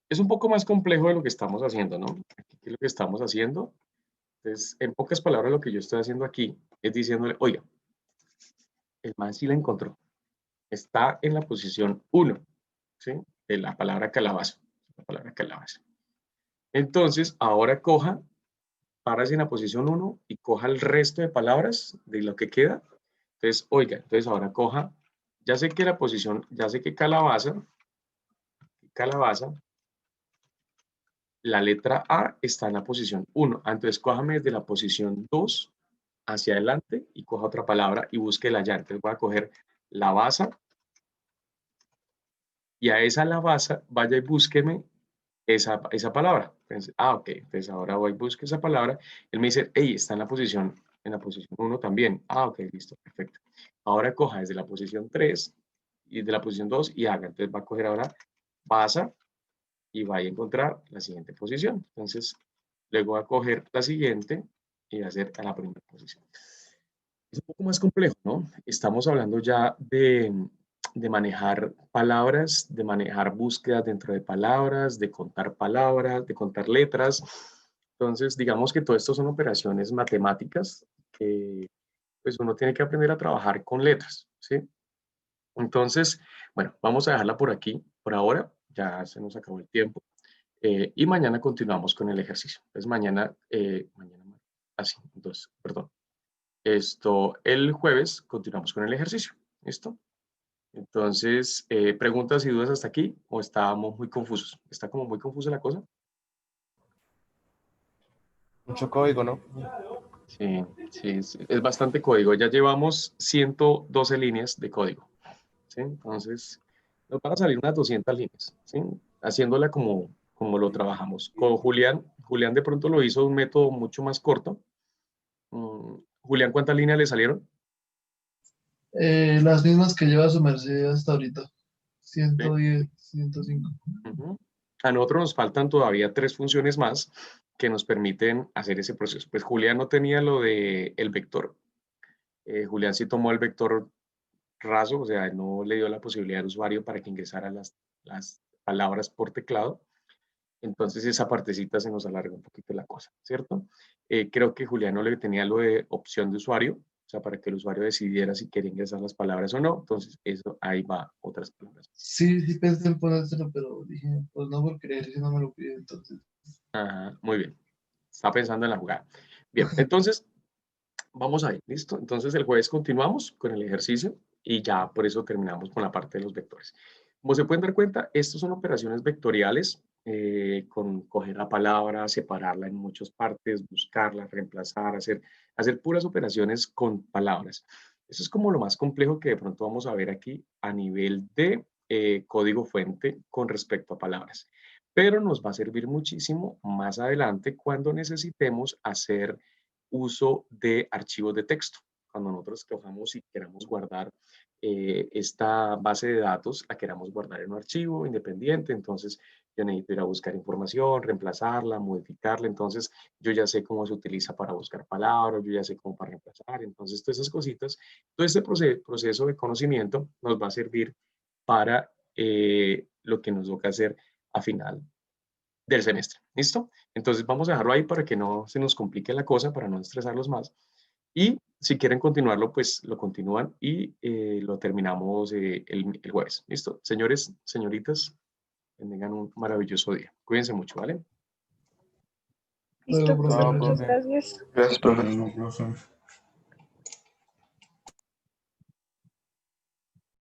Es un poco más complejo de lo que estamos haciendo, ¿no? Aquí, ¿qué es lo que estamos haciendo? Entonces, en pocas palabras, lo que yo estoy haciendo aquí es diciéndole, oiga, el man sí la encontró. Está en la posición 1, ¿sí? De la palabra calabaza. La palabra calabaza. Entonces, ahora coja, párase en la posición 1 y coja el resto de palabras de lo que queda. Entonces, oiga, entonces ahora coja, ya sé que la posición, ya sé que calabaza, la letra A está en la posición 1. Entonces, cójame desde la posición 2 hacia adelante y coja otra palabra y búsquela allá. Entonces, voy a coger la basa y a esa la basa, vaya y búsqueme esa palabra. Entonces, ok, entonces ahora voy y busco esa palabra. Él me dice, hey, está en la posición 1 también. Ok, listo, perfecto. Ahora coja desde la posición 3 y de la posición 2 y haga. Entonces va a coger ahora basa y va a encontrar la siguiente posición. Entonces, luego va a coger la siguiente y va a hacer a la primera posición. Es un poco más complejo, ¿no? Estamos hablando ya de manejar palabras, de manejar búsquedas dentro de palabras, de contar palabras, de contar letras. Entonces, digamos que todo esto son operaciones matemáticas que pues uno tiene que aprender a trabajar con letras, ¿sí? Entonces, bueno, vamos a dejarla por aquí, por ahora, ya se nos acabó el tiempo. Y mañana continuamos con el ejercicio. Entonces, entonces, perdón. El jueves continuamos con el ejercicio. ¿Listo? Entonces, preguntas y dudas hasta aquí o estábamos muy confusos. ¿Está como muy confusa la cosa? Mucho código, ¿no? Sí, sí, es bastante código. Ya llevamos 112 líneas de código. ¿Sí? Entonces, nos van a salir unas 200 líneas, ¿sí? Haciéndola como lo trabajamos. Con Julián de pronto lo hizo de un método mucho más corto. Julián, ¿cuántas líneas le salieron? Las mismas que lleva su merced hasta ahorita. ¿Sí? 110, 105. Ujú. A nosotros nos faltan todavía 3 funciones más que nos permiten hacer ese proceso. Pues Julián no tenía lo de el vector. Julián sí tomó el vector raso, o sea, no le dio la posibilidad al usuario para que ingresara las palabras por teclado. Entonces esa partecita se nos alarga un poquito la cosa, ¿cierto? Creo que Julián no le tenía lo de opción de usuario, o sea, para que el usuario decidiera si quería ingresar las palabras o no. Entonces, eso ahí va otras palabras. Sí, sí pensé en ponérselo, pero dije, pues no por creer, si no me lo pide, entonces. Ajá, muy bien. Está pensando en la jugada. Bien, entonces, vamos a ir, ¿listo? Entonces, el jueves continuamos con el ejercicio y ya por eso terminamos con la parte de los vectores. Como se pueden dar cuenta, estas son operaciones vectoriales, con coger la palabra, separarla en muchas partes, buscarla, reemplazar, hacer puras operaciones con palabras. Eso es como lo más complejo que de pronto vamos a ver aquí a nivel de código fuente con respecto a palabras. Pero nos va a servir muchísimo más adelante cuando necesitemos hacer uso de archivos de texto. Cuando nosotros cojamos y queramos guardar esta base de datos, la queramos guardar en un archivo independiente, entonces yo necesito ir a buscar información, reemplazarla, modificarla, entonces yo ya sé cómo se utiliza para buscar palabras, yo ya sé cómo para reemplazar, entonces todas esas cositas, todo este proceso de conocimiento nos va a servir para lo que nos toca hacer a final del semestre. ¿Listo? Entonces vamos a dejarlo ahí para que no se nos complique la cosa, para no estresarlos más. Y si quieren continuarlo, pues lo continúan y lo terminamos el jueves. ¿Listo? Señores, señoritas, que tengan un maravilloso día. Cuídense mucho, ¿vale? Luego, Listo, profe. muchas gracias. Gracias, profe. Bueno, profe.